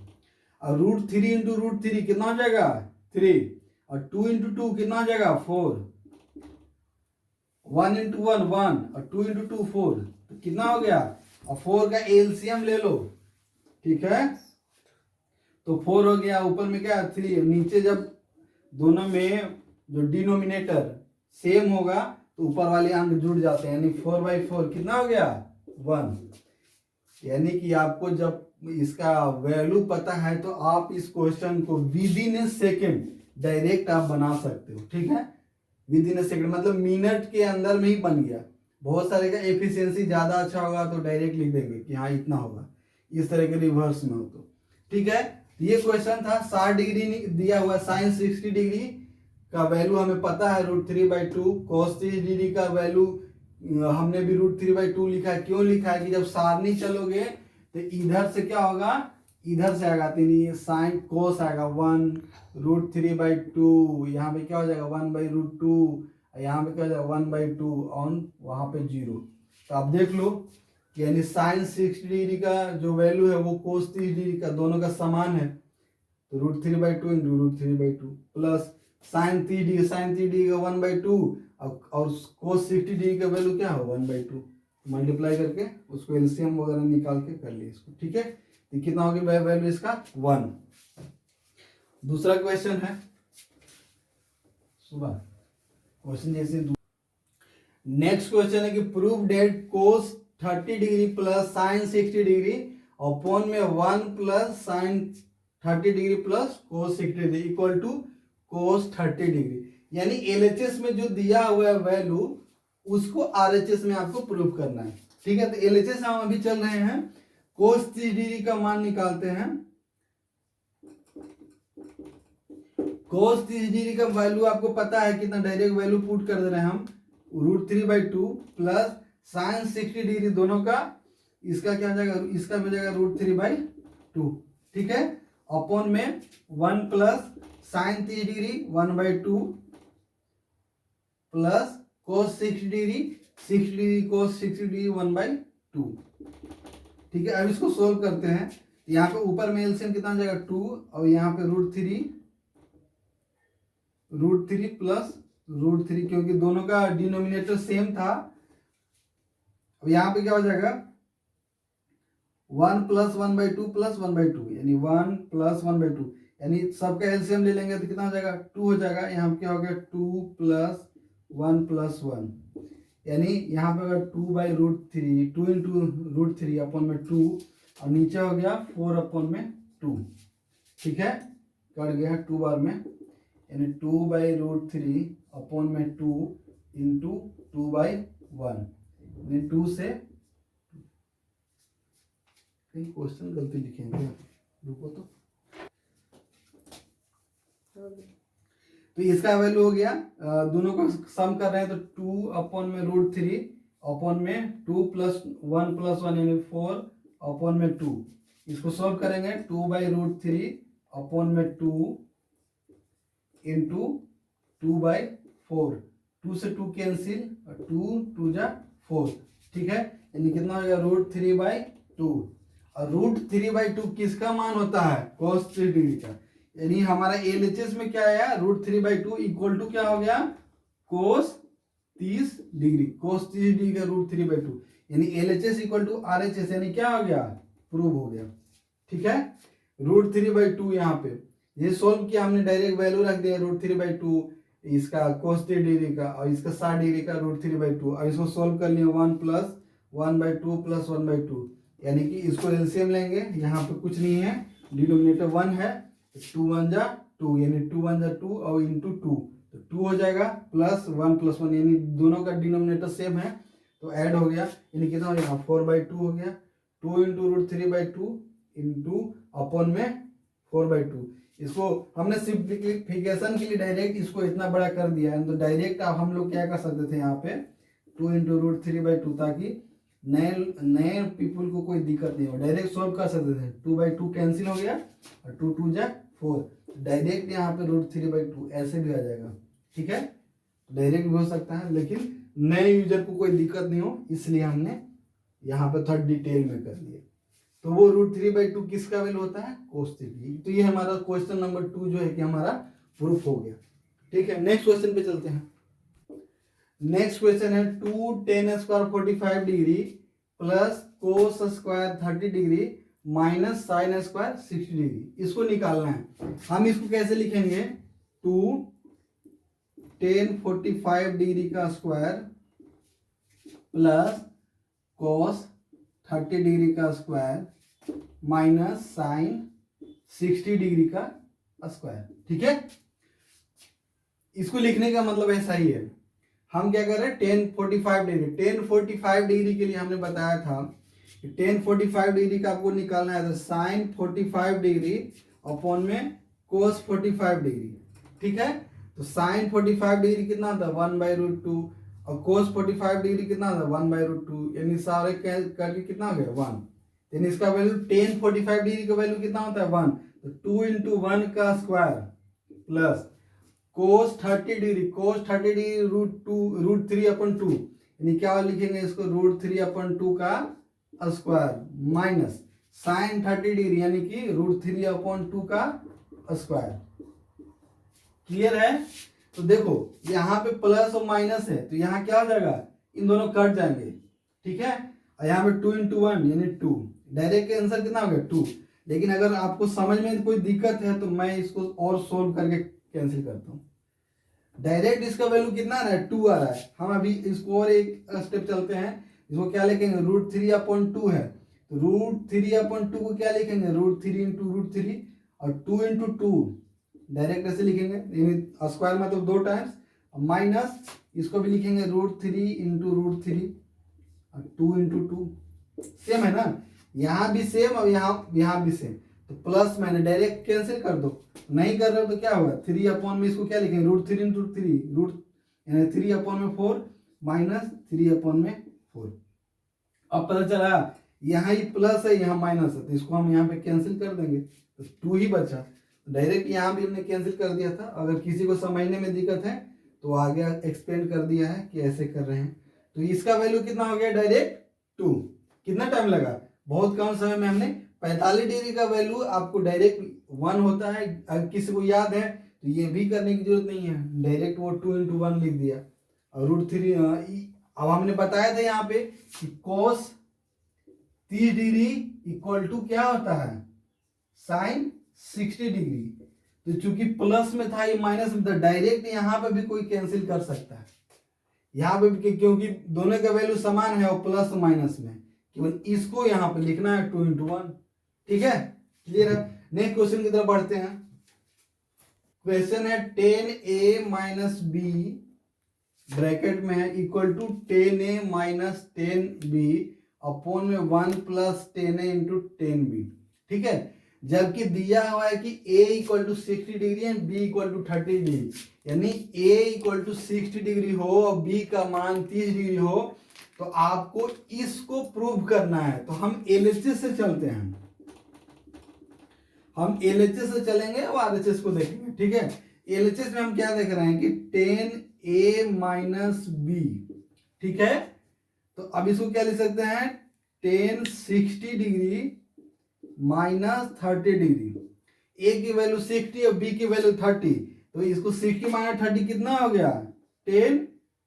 और √3 इंटू √3 कितना हो जाएगा, 3, और 2 इंटू 2 कितना हो जाएगा, 4, 1 इंटू 1 1, और 2 इंटू 2 4, तो कितना हो गया, और 4 का एलसीएम ले लो। ठीक है, तो 4 हो गया, ऊपर में क्या 3, नीचे जब दोनों में जो डिनोमिनेटर सेम होगा तो ऊपर वाले अंक जुड़ जाते हैं, यानी 4/4 कितना हो गया, 1। यानी कि आपको जब इसका वैल्यू पता है तो आप इस क्वेश्चन को with in A second direct आप बना सकते हो। ठीक है, विद इन ए सेकेंड मतलब मिनट के अंदर में ही बन गया। बहुत सारे का एफिशिएंसी ज्यादा अच्छा होगा तो डायरेक्ट लिख देंगे कि हाँ इतना होगा, इस तरह के रिवर्स में हो तो। ठीक है, ये क्वेश्चन था, 60 डिग्री दिया हुआ, साइन 60 डिग्री का वैल्यू हमें पता है √3/2, cos 30 डिग्री का वैल्यू हमने भी √3/2 लिखा है। क्यों लिखा है कि जब सारणी चलोगे तो इधर से क्या होगा, इधर से आएगा, तो साइन कोस आएगा 1 √3/2, यहाँ पे क्या हो जाएगा 1/√2, यहाँ पे क्या हो जाएगा 1/2 ऑन वहां पे 0। तो आप देख लो कि यानी साइन 60 डिग्री का जो वैल्यू है वो कोस 30 डिग्री का, दोनों का समान है, तो √3/2 इंटू √3/2 प्लस साइन 30 डिग्री का 1/2, और कोस 60 डिग्री का वैल्यू क्या है 1/2, मल्टीप्लाई करके उसको एलसीएम वगैरह निकाल के कर लिए इसको। ठीक है, तो कितना हो गया वैल्यू इसका 1। दूसरा क्वेश्चन है, सुबह क्वेश्चन जैसे नेक्स्ट क्वेश्चन है कि prove that cos 30 degree plus sine 60 degree upon में 1 plus sine 30 degree plus cos 60 degree equal to cos 30 degree. यानी एलएचएस में जो दिया हुआ है वैल्यू उसको आरएचएस में आपको प्रूव करना है। ठीक है, तो एलएचएस हम अभी चल रहे हैं, कोस 30 डिग्री का मान निकालते हैं। कोस 30 डिग्री का वैल्यू आपको पता है कितना, डायरेक्ट वैल्यू पुट कर दे रहे हैं हम, √3/2 प्लस साइन 60 डिग्री दोनों का, इसका क्या हो जाएगा, इसका भी हो जाएगा √3/2। ठीक है, अपॉन में 1 plus sine 30 degree 1/2 plus cos 60 degree कोस 60 डिग्री 1/2। ठीक है, अब इसको सोल्व करते हैं। यहाँ पे ऊपर में एलसीएम कितना हो जाएगा 2, और यहाँ पे √3 प्लस √3, क्योंकि दोनों का डिनोमिनेटर सेम था। अब यहाँ पे क्या हो जाएगा 1 प्लस 1/2 प्लस 1/2, यानी 1 प्लस 1/2, यानी सबका एलसीएम ले लेंगे तो कितना हो जाएगा 2 हो जाएगा। यहाँ पे क्या हो गया 2 प्लस 1 प्लस 1, यानी यहाँ पे अगर 2/√3, 2 इंटू √3 अपॉन में 2, और नीचे हो गया 4 अपॉन में 2। ठीक है, कट गया 2 बार में, यानी 2/√3 अपॉन में 2 इंटू 2/1, यानी 2 से, कहीं क्वेश्चन गलती लिखेंगे, रुको तो इसका वैल्यू हो गया, दोनों को सम कर रहे हैं तो 2 अपॉन में √3 अपॉन में 2 + 1 + 1 यानी 4 अपॉन में 2, इसको सॉल्व करेंगे 2/√3 अपॉन में 2 इंटू 2/4, 2 से 2 कैंसिल, 2 2 जा 4, ठीक है, यानी कितना हो गया √3/2, और √3/2 किसका मान होता है, cos 3 डिग्री का, यानी हमारा LHS में क्या आया, √3/2 इक्वल टू क्या हो गया, cos 30 डिग्री, cos 30 डिग्री का √3/2, यानी LHS इक्वल टू RHS, यानी क्या हो गया, प्रूव हो गया, ठीक है। √3/2 यहाँ पे ये सोल्व किया हमने, डायरेक्ट वैल्यू रख दिया √3/2 इसका cos 3 डिग्री का और इसका 60 डिग्री का √3/2, और इसको सोल्व कर लिया 1 + 1/2 + 1/2, यानी कि इसको एलसीएम लेंगे, यहाँ पे कुछ नहीं है, डिनोमिनेटर 1 है, 2 1 जा 2, यानी 2 1 जा 2 और इंटू 2, तो 2 हो जाएगा, प्लस 1 + 1, यानी दोनों का डिनोमिनेटर सेम है तो ऐड हो गया, यानी कितना हो गया 4/2 हो गया, 2 इंटू √3/2 इंटू अपॉन में 4/2, इसको हमने सिंप्लीफिकेशन के लिए डायरेक्ट इसको इतना बड़ा कर दिया है, तो डायरेक्ट आप हम लोग क्या कर सकते थे यहाँ पे 2 इंटू √3/2, ताकि नए पीपल को कोई दिक्कत नहीं हो, डायरेक्ट सॉल्व कर सकते थे, 2/2 कैंसिल हो गया और 2 2 जा 4, डायरेक्ट यहाँ पे √3/2 ऐसे भी आ जाएगा, ठीक है, डायरेक्ट भी हो सकता है, लेकिन नए यूजर को कोई दिक्कत नहीं हो इसलिए हमने यहाँ पे थोड़ा डिटेल में कर दिया, तो वो √3/2 किसका वैल्यू होता है, cos 3, तो ये हमारा क्वेश्चन नंबर 2 जो है कि हमारा प्रूफ हो गया, ठीक है। नेक्स्ट क्वेश्चन पे चलते हैं। नेक्स्ट क्वेश्चन है 2 tan square 45 degree plus cos square 30 degree minus sin square 60 degree, इसको निकालना है। हम इसको कैसे लिखेंगे, 2 tan 45 डिग्री का स्क्वायर प्लस cos 30 डिग्री का स्क्वायर माइनस साइन 60 डिग्री का स्क्वायर, ठीक है। इसको लिखने का मतलब ऐसा ही है, हम क्या कर रहे हैं, tan 45 डिग्री, tan 45 डिग्री के लिए हमने बताया था कि tan 45 डिग्री का आपको निकालना है, तो साइन 45 डिग्री अपॉन में cos 45 डिग्री, ठीक है, तो साइन 45 डिग्री कितना था 1/√2 और cos 45 डिग्री कितना था 1/√2, यानी सारे करके कितना हो गया 1, यानी इसका वैल्यू tan 45 डिग्री का वैल्यू कितना होता है 1, तो 2 इंटू 1 का square plus cos 30 degree, cos 30 degree √3/2, यानी क्या लिखेंगे इसको √3/2 का स्क्वायर माइनस साइन 30 डिग्री यानी कि √3/2 का स्क्वायर, क्लियर है। तो देखो यहाँ पे प्लस और माइनस है तो यहाँ क्या हो जाएगा, इन दोनों कट जाएंगे, ठीक है, और यहाँ पे 2 इंटू 1 यानी 2, डायरेक्ट आंसर कितना हो गया 2, लेकिन अगर आपको समझ में कोई दिक्कत है तो मैं इसको और सोल्व करके कैंसिल करता हूँ, डायरेक्ट इसका वैल्यू कितना आ रहा है 2 आ रहा है, हम अभी इसको और एक स्टेप चलते हैं, इसको क्या लिखेंगे √3/2 है, तो √3/2 को क्या लिखेंगे √3 इंटू √3 और 2 इंटू 2 डायरेक्ट ऐसे लिखेंगे, यानी स्क्वायर मतलब 2 टाइम्स, माइनस इसको भी लिखेंगे √3 इंटू √3 और 2 इंटू 2, सेम है ना, यहाँ भी सेम और यहाँ भी सेम, तो प्लस माइनस डायरेक्ट कैंसिल कर दो, नहीं कर रहे हो तो क्या होगा 3/, में इसको क्या लिखेंगे √3 इंटू 3 यानी 3/4 माइनस 3/4, अब पता चला यहाँ ही प्लस है यहाँ माइनस है, तो इसको हम यहाँ पे कैंसिल कर देंगे, तो 2 ही बचा, डायरेक्ट यहाँ भी हमने कैंसिल कर दिया था, अगर किसी को समझने में दिक्कत है तो आगे एक्सप्लेन कर दिया है कि ऐसे कर रहे हैं, तो इसका वैल्यू कितना हो गया डायरेक्ट 2, कितना टाइम लगा, बहुत कम समय में हमने 45 डिग्री का वैल्यू आपको डायरेक्ट 1 होता है, अगर किसी को याद है तो ये भी करने की जरूरत नहीं है, डायरेक्ट वो 2 इंटू 1 लिख दिया, और √3 अब हमने बताया था यहाँ पे कि cos 30 डिग्री इक्वल टू क्या होता है साइन 60 डिग्री, तो चूंकि प्लस में था ये माइनस में था, डायरेक्ट यहाँ पे भी कोई कैंसिल कर सकता है, यहाँ पे भी क्योंकि दोनों का वैल्यू समान है और प्लस माइनस में, केवल इसको यहाँ पे लिखना है 2 इंटू 1, ठीक है, क्लियर है। नेक्स्ट क्वेश्चन की तरफ बढ़ते हैं। क्वेश्चन है 10a माइनस बी ब्रैकेट में है equal to 10a minus 10b upon में 1 प्लस 10a इंटू 10b। ठीक है, जबकि दिया हुआ है कि a equal to 60 degree and b equal to 30 degree, यानी a इक्वल टू 60 डिग्री हो और b का मान 30 डिग्री हो, तो आपको इसको प्रूव करना है। तो हम LHS से चलते हैं, हम LHS से चलेंगे और RHS को देखेंगे। ठीक है, LHS में हम क्या देख रहे हैं कि 10a माइनस बी। ठीक है, तो अब इसको क्या लिख सकते हैं 10 60 डिग्री माइनस 30 डिग्री। a की वैल्यू 60 और b की वैल्यू 30, तो इसको 60 माइनस 30 कितना हो गया 10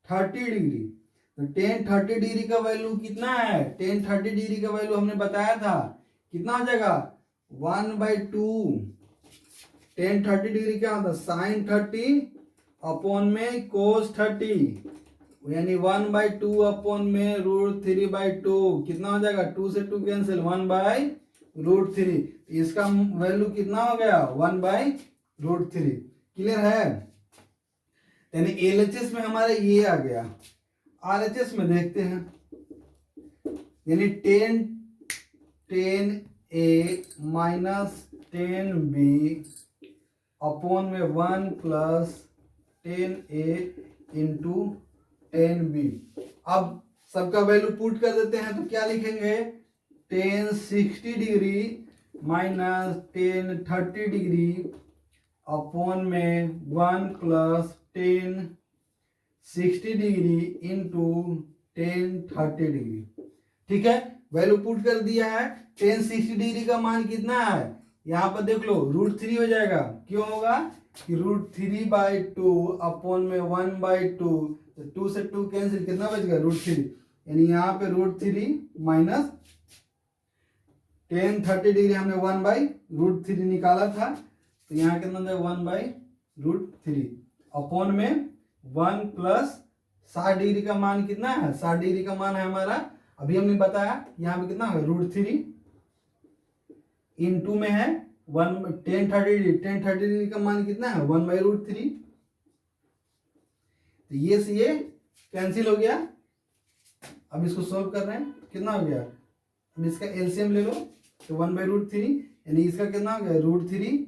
30 डिग्री। तो 10 30 डिग्री का वैल्यू कितना है, 10 30 डिग्री का वैल्यू हमने बताया था कितना हो जाएगा 1/2। 10 30 डिग्री क्या होता है साइन 30 अपॉन में कोस 30, यानी 1/2 अपॉन में √3/2 कितना हो जाएगा, 2 से 2 कैंसिल 1/√3। इसका वैल्यू कितना हो गया 1/√3। क्लियर है, यानी LHS में हमारा ये आ गया। RHS में देखते हैं, यानी 10a माइनस 10b अपॉन में 1 प्लस 10a इंटू 10b। अब सबका वैल्यू पुट कर देते हैं, तो क्या लिखेंगे 10 60 डिग्री माइनस 10 30 डिग्री अपॉन में 1 प्लस 10 60 डिग्री इंटू 10 30 डिग्री। ठीक है, वैल्यू पुट कर दिया है। 10 60 डिग्री का मान कितना है, यहाँ पर देख लो √3 हो जाएगा। क्यों होगा कि √3/2 अपॉन में 1/2, तो 2 से 2 कैंसिल, कितना बच गया √3, यानी यहाँ पे √3 माइनस 10 30 डिग्री हमने 1/√3 निकाला था, तो यहाँ कितना था 1/√3 अपॉन में 1 प्लस 60 डिग्री का मान कितना है, 60 डिग्री का मान है हमारा, अभी हमने बताया यहाँ पे कितना है √3 इंटू में है 10 30 डिग्री, 10 30 डिग्री का मान कितना है 1/√3। तो ये से ये कैंसिल हो गया। अब इसको सॉल्व कर रहे हैं, कितना हो गया, अब इसका एलसीएम ले लो, तो 1/√3, यानी इसका कितना हो गया √3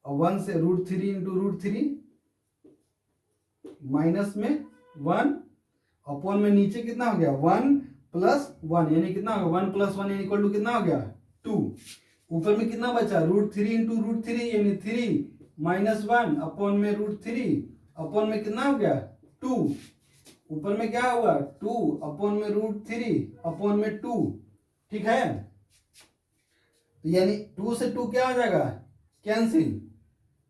और 1 से √3 इंटू √3 माइनस में 1 अपॉन में नीचे कितना हो गया 1 प्लस 1, यानी कितना हो गया 1 प्लस 1 यानी इक्वल टू कितना हो गया 2। ऊपर में कितना बचा √3 इंटू √3 यानी 3 माइनस 1 अपॉन में √3 अपॉन में कितना हो गया 2। ऊपर में क्या हुआ 2 अपॉन में √3 अपॉन में 2। ठीक है, तो यानी 2 से 2 क्या हो जाएगा कैंसिल।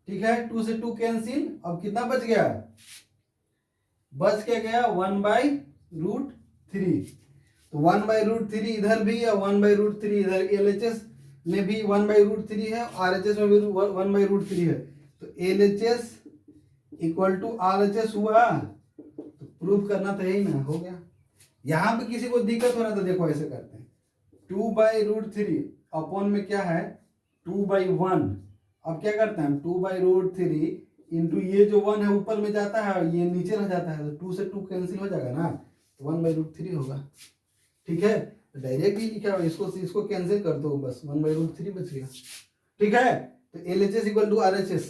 ठीक है, 2 से 2 कैंसिल। अब कितना बच गया, बच क्या गया 1/√3। तो 1/√3 इधर भी है, 1/√3 इधर। LHS में भी 1/√3 है, RHS में भी 1/√3 है। तो LHS इक्वल टू RHS हुआ, तो प्रूफ करना तो यही ना, हो गया। यहां पे किसी को दिक्कत हो रहा तो देखो ऐसे करते हैं 2/√3 अपॉन में क्या है 2/1। अब क्या करते हैं 2/√3 इंटू ये जो 1 है ऊपर में जाता है, ये नीचे रह जाता है, तो 2 से 2 कैंसिल हो जाएगा ना, तो 1/√3 होगा। ठीक है, तो डायरेक्ट ही लिखा हुआ, इसको कैंसिल कर दो, बस 1/√3 बच गया। ठीक है, तो LHS equal to RHS।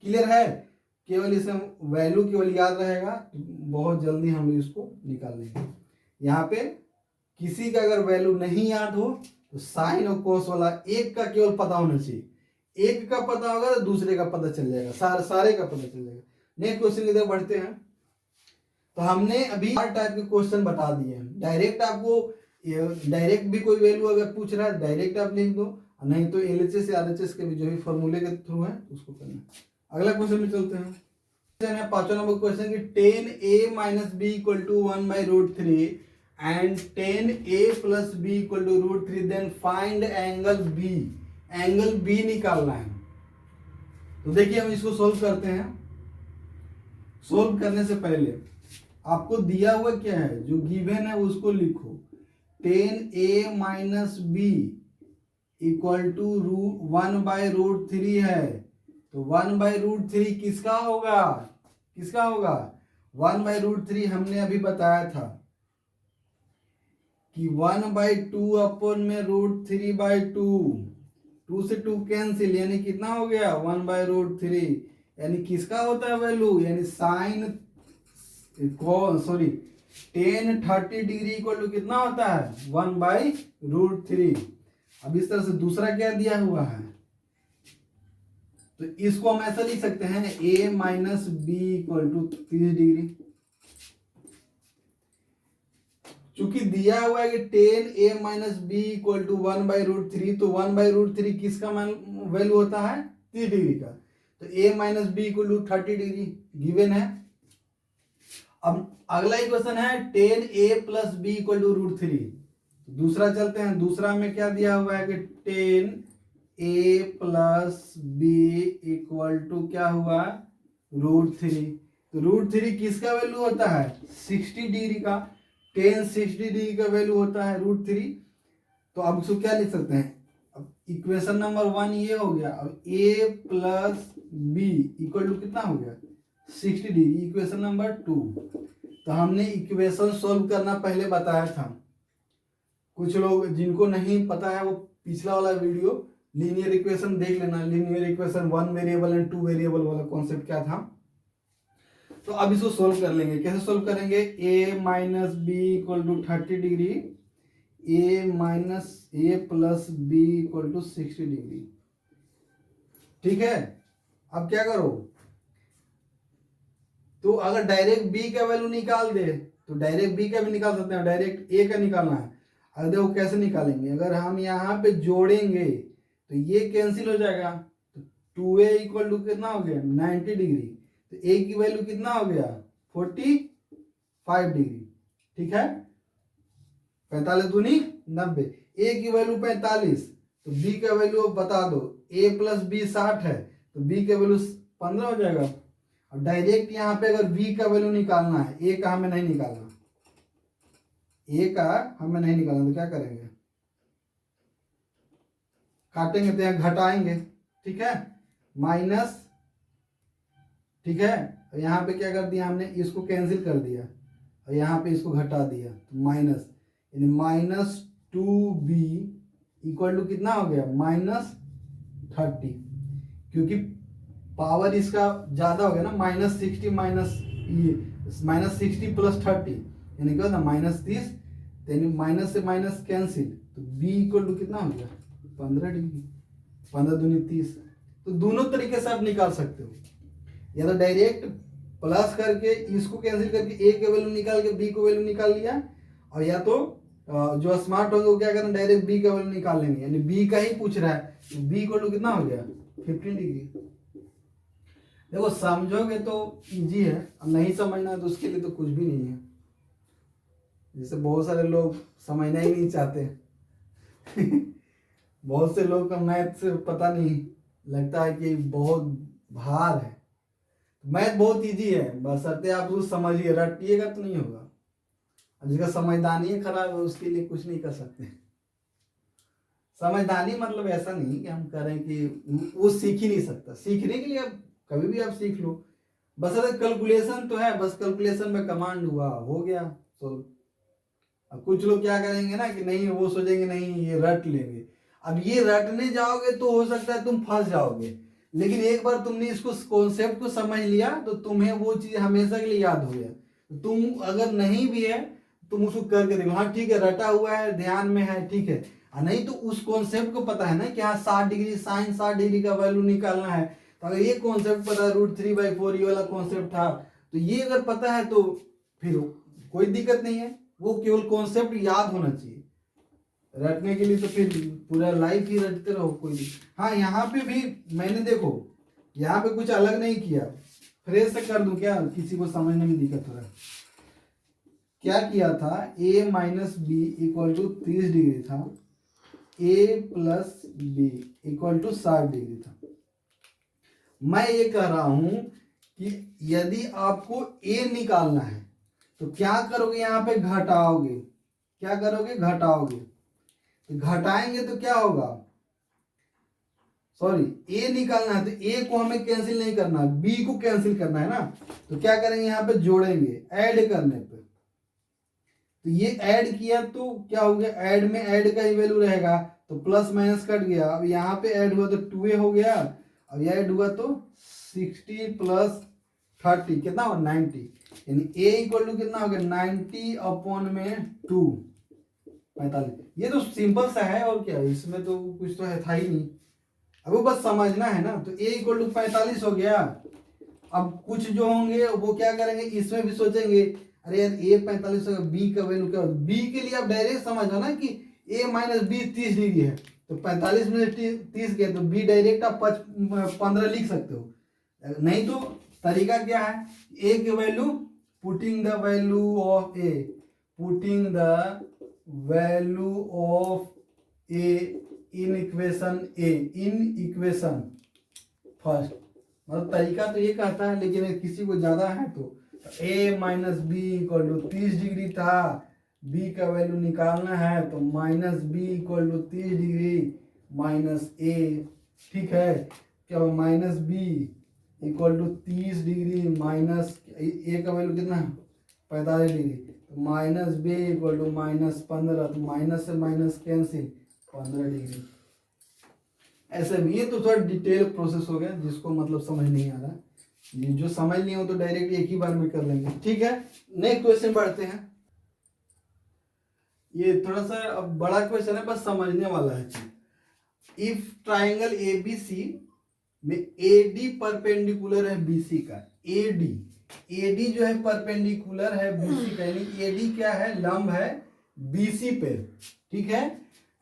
Clear है, केवल इसमें वैल्यू केवल याद रहेगा, बहुत जल्दी हम इसको निकाल लेंगे। यहाँ पे किसी का अगर वैल्यू नहीं याद हो तो साइन और कोस वाला एक का केवल पता होना चाहिए, एक का पता होगा तो दूसरे का पता चल जाएगा, सारे का पता चल जाएगा। नेक्स्ट क्वेश्चन की तरफ बढ़ते हैं। तो हमने अभी 4 टाइप के क्वेश्चन बता दिए हैं। डायरेक्ट आपको डायरेक्ट भी कोई वैल्यू अगर पूछ रहा है डायरेक्ट आप लिख दो, नहीं तो LHS या RHS के भी जो भी फॉर्मूले के थ्रू है उसको करना। अगला क्वेश्चन में चलते हैं। पांचवा नंबर क्वेश्चन की 10a minus B equal to 1/√3 and 10a plus B equal to √3, then find angle B. Angle B निकालना है। तो देखिए हम इसको सोल्व करते हैं। सोल्व करने से पहले आपको दिया हुआ क्या है, जो गिवन है उसको लिखो। 10a minus B equal to 1/√3 है। तो 1/√3 किसका होगा, किसका होगा? 1/√3 हमने अभी बताया था कि 1/2 अपन में √3/2, 2 से 2 कैंसिल, यानी कितना हो गया 1/√3, यानी किसका होता है वैल्यू, यानी sine sorry tan 30 degree equal to कितना होता है 1/√3। अब इस तरह से दूसरा क्या दिया हुआ है, तो इसको हम ऐसा लिख सकते हैं a minus B equal to 30 degree. चूंकि दिया हुआ है कि tan a minus B equal to 1/√3, तो 1/√3 किसका वैल्यू होता है 30 डिग्री का, तो a minus B equal to 30 degree given है। अब अगला इक्वेशन है tan a plus B equal to √3। दूसरा चलते हैं, दूसरा में क्या दिया हुआ है कि tan a plus B equal to क्या हुआ √3। तो √3 किसका वैल्यू होता है 60 डिग्री का, टेन 60 डिग्री का वैल्यू होता है √3। तो अब इसको क्या लिख सकते हैं, अब इक्वेशन नंबर 1 ये हो गया। अब a plus B equal to कितना हो गया 60 डिग्री, इक्वेशन नंबर 2। तो हमने इक्वेशन सोल्व करना पहले बताया था, कुछ लोग जिनको नहीं पता है वो पिछला वाला वीडियो लीनियर इक्वेशन देख लेना, linear equation 1 variable and 2 variable वाला कॉन्सेप्ट क्या था। तो अब इसको सोल्व कर लेंगे, कैसे सोल्व करेंगे, a minus B equal to 30 degree, a plus B equal to 60 degree. ठीक है, अब क्या करो, तो अगर डायरेक्ट b का वैल्यू निकाल दे तो डायरेक्ट b का भी निकाल सकते हैं, डायरेक्ट a का निकालना है। अगर देखो कैसे निकालेंगे, अगर हम यहाँ पे जोड़ेंगे तो ये कैंसिल हो जाएगा, तो 2a इक्वल टू कितना हो गया 90 डिग्री, तो a की वैल्यू कितना हो गया 45 डिग्री। ठीक है, 45 दूनी 90, a की वैल्यू 45, तो b का वैल्यू बता दो, a प्लस बी 60 है तो b का वैल्यू 15 हो जाएगा। अब डायरेक्ट यहाँ पे अगर v का वैल्यू निकालना है, a का हमें नहीं निकालना, a का हमें नहीं निकालना, तो क्या करेंगे, काटेंगे तो यहाँ घटाएंगे। ठीक है, माइनस, ठीक है, और यहाँ पे क्या कर दिया हमने, इसको कैंसिल कर दिया और यहाँ पे इसको घटा दिया, तो माइनस, यानी -2b इक्वल टू कितना हो गया -30, क्योंकि पावर इसका ज्यादा हो गया ना, -60 -60 प्लस 30 यानी क्या होता -30, यानी माइनस से माइनस कैंसिल, तो b इक्वल टू कितना हो गया 15 डिग्री, 15 दूनी 30। तो दोनों तरीके से आप निकाल सकते हो, या तो डायरेक्ट प्लस करके इसको कैंसिल करके a के वैल्यू निकाल के b को वैल्यू निकाल लिया, और या तो जो स्मार्ट होंगे वो क्या करें डायरेक्ट b का वैल्यू निकाल लेंगे, यानी b का ही पूछ रहा है, तो b इक्वल टू कितना हो गया 15 डिग्री। देखो समझोगे तो इजी है, अब नहीं समझना है तो उसके लिए तो कुछ भी नहीं है। जैसे बहुत सारे लोग समझना ही नहीं चाहते बहुत से लोग का मैथ से पता नहीं, लगता है कि बहुत भार है। मैथ बहुत इजी है, बशर्ते आप उसको समझिए, रटिएगा तो नहीं होगा। जिसका समझदारी खराब है उसके लिए कुछ नहीं कर सकते। समझदारी मतलब ऐसा नहीं कि हम करें कि वो सीख ही नहीं सकता, सीखने के लिए अब कभी भी आप सीख लो, बस कैलकुलेशन तो है, बस कैलकुलेशन में कमांड हुआ हो गया सोल्व। अब कुछ लोग क्या करेंगे ना कि नहीं, वो सोचेंगे नहीं ये रट लेंगे। अब ये रटने जाओगे तो हो सकता है तुम फंस जाओगे, लेकिन एक बार तुमने इसको कॉन्सेप्ट को समझ लिया तो तुम्हें वो चीज हमेशा के लिए याद हो गया। तुम अगर नहीं भी है तुम उसको करके देखो, हाँ ठीक है रटा हुआ है ध्यान में है, ठीक है, नहीं तो उस कॉन्सेप्ट को पता है ना कि हाँ 60 डिग्री साइन 60 डिग्री का वैल्यू निकालना है, तो अगर ये कॉन्सेप्ट पता है √3/4 ये वाला कॉन्सेप्ट था, तो ये अगर पता है तो फिर कोई दिक्कत नहीं है, वो केवल कॉन्सेप्ट याद होना चाहिए। रटने के लिए तो फिर पूरा लाइफ ही रटते रहो कोई नहीं। हाँ यहाँ पे भी मैंने देखो यहाँ पे कुछ अलग नहीं किया, फ्रेश से कर दूं क्या, किसी को समझने में दिक्कत हो रहा है। क्या किया था, a minus B equal to 30 degree था, a plus B equal to 60 degree था। मैं ये कह रहा हूं कि यदि आपको a निकालना है तो क्या करोगे, यहाँ पे घटाओगे, क्या करोगे घटाओगे, तो घटाएंगे तो क्या होगा सॉरी ए निकालना है, तो ए को हमें कैंसिल नहीं करना, बी को कैंसिल करना है ना। तो क्या करेंगे, यहाँ पे जोड़ेंगे ऐड करने पे। तो ये ऐड किया तो क्या हो गया, ऐड में ऐड का ही वैल्यू रहेगा, तो प्लस माइनस कट गया। अब यहाँ पे ऐड हुआ तो 2a हो गया, अब ये ऐड हुआ तो 60 प्लस 30 कितना हुआ 90, यानी a इक्वल टू कितना हो गया 90 अपॉन में 2 45। ये तो सिंपल सा है और क्या, इसमें तो कुछ तो है था ही नहीं, अब वो बस समझना है ना। तो a इक्वल टू 45 हो गया। अब कुछ जो होंगे वो क्या करेंगे, इसमें भी सोचेंगे अरे यार a 45 होगा, b का वैल्यू क्या होगा। b के लिए आप डायरेक्ट समझो ना कि a माइनस बी 30 डिग्री है, तो 45 में 30 गया तो b डायरेक्ट आप 15 लिख सकते हो। नहीं तो तरीका क्या है, a की value putting the value of a, putting the value of a in equation a, in equation first. मतलब तरीका तो ये कहता है, लेकिन किसी को ज्यादा है तो a minus B equal to 30 degree था, b का वैल्यू निकालना है तो minus B equal to 30 degree minus a, ठीक है। क्या minus B equal to 30 degree minus a का वैल्यू कितना 45 डिग्री, तो minus B equal to minus 15, तो माइनस से माइनस कैंसिल 15 डिग्री। ऐसे भी, ये तो थोड़ा डिटेल प्रोसेस हो गया, जिसको मतलब समझ नहीं आ रहा, ये जो समझ नहीं हो तो डायरेक्ट एक ही बार में कर लेंगे, ठीक है। नेक्स्ट क्वेश्चन बढ़ते हैं। ये थोड़ा सा अब बड़ा क्वेश्चन है, बस समझने वाला है। इफ ट्राइंगल एबीसी में एडी परपेंडिकुलर है बीसी का, एडी जो है परपेंडिकुलर है बीसी का, यानी एडी क्या है, लंब है बीसी पे, ठीक है।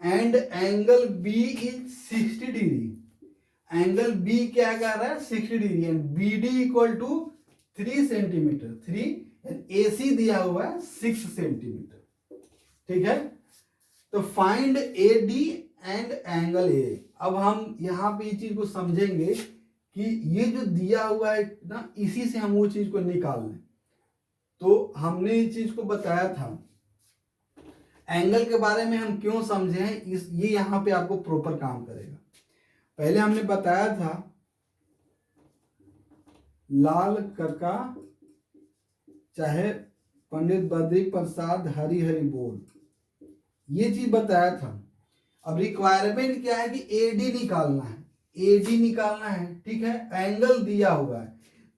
And angle B is 60 degree, angle B क्या कह रहा है 60 degree, and B D equal to 3 centimetre, 3 A C दिया हुआ है 6 सेंटीमीटर, ठीक है। तो find A D and angle A. अब हम यहाँ पे ये चीज को समझेंगे कि ये जो दिया हुआ है ना, इसी से हम वो चीज को निकाल लें। तो हमने ये चीज को बताया था, एंगल के बारे में हम क्यों समझे हैं, ये यहाँ पे आपको प्रॉपर काम करेगा। पहले हमने बताया था लाल कका चाहे पंडित बद्री प्रसाद हरि हरि बोल, ये चीज बताया था। अब रिक्वायरमेंट क्या है कि एडी निकालना है, एडी निकालना है, ठीक है। एंगल दिया हुआ है,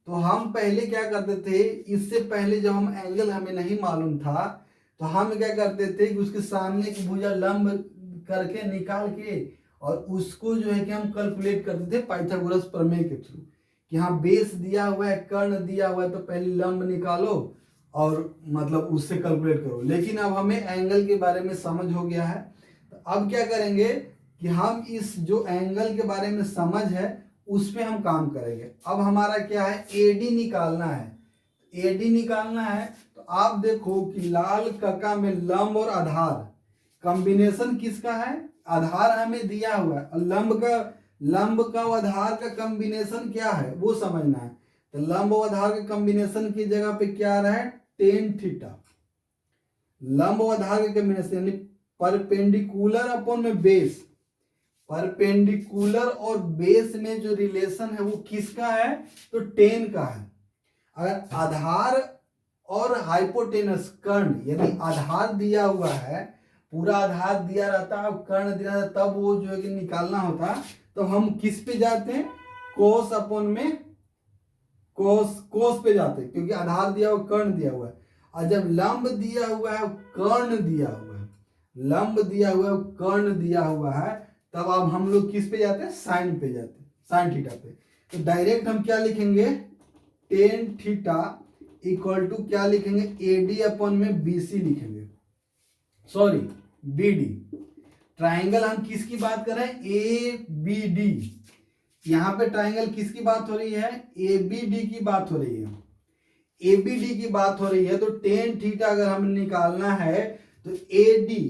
तो हम पहले क्या करते थे, इससे पहले जब हम एंगल हमें नहीं मालूम था तो हम क्या करते थे कि उसके सामने की भुजा लंब करके निकाल के और उसको जो है कि हम कैलकुलेट करते थे पाइथागोरस प्रमेय के थ्रू, कि हाँ बेस दिया हुआ है, कर्ण दिया हुआ है, तो पहले लंब निकालो और मतलब उससे कैलकुलेट करो। लेकिन अब हमें एंगल के बारे में समझ हो गया है, तो अब क्या करेंगे कि हम इस जो एंगल के बारे में समझ है उस पर हम काम करेंगे। अब हमारा क्या है, एडी निकालना है, एडी निकालना है। तो आप देखो कि लाल कका में लंब और आधार कॉम्बिनेशन किसका है, आधार हमें दिया हुआ है, और लंब का और आधार का कॉम्बिनेशन क्या है वो समझना है। तो लंब और आधार के कॉम्बिनेशन की जगह पे क्या आ रहा है, टेन थीटा। लंब और आधार के कॉम्बिनेशन यानी परपेंडिकुलर अपॉन में बेस, परपेंडिकुलर और बेस में जो रिलेशन है वो किसका है, तो टेन का है। अगर आधार और हाइपोटेनस कर्ण, यदि आधार दिया हुआ है, पूरा आधार दिया रहता है, कर्ण दिया रहता, तब वो जो है कि निकालना होता, तो हम किस पे जाते हैं, कोस अपॉन में कोस पे जाते हैं, क्योंकि आधार दिया हुआ कर्ण दिया हुआ है। और जब लंब दिया हुआ है कर्ण दिया हुआ है, लंब दिया हुआ है कर्ण दिया हुआ है, तब अब हम लोग किस पे जाते हैं, साइन पे जाते हैं, साइन थीटा पे। तो डायरेक्ट हम क्या लिखेंगे, टेन थीटा इक्वल टू क्या लिखेंगे, एडी अपॉन में बीसी लिखेंगे, सॉरी बीडी। ट्राइंगल हम किसकी बात कर रहे हैं, ए बी डी। यहां पे ट्राइंगल किसकी बात हो रही है, ए बी डी की बात हो रही है, ए बी डी की बात हो रही है। तो टेन थीटा अगर हमें निकालना है तो ए डी,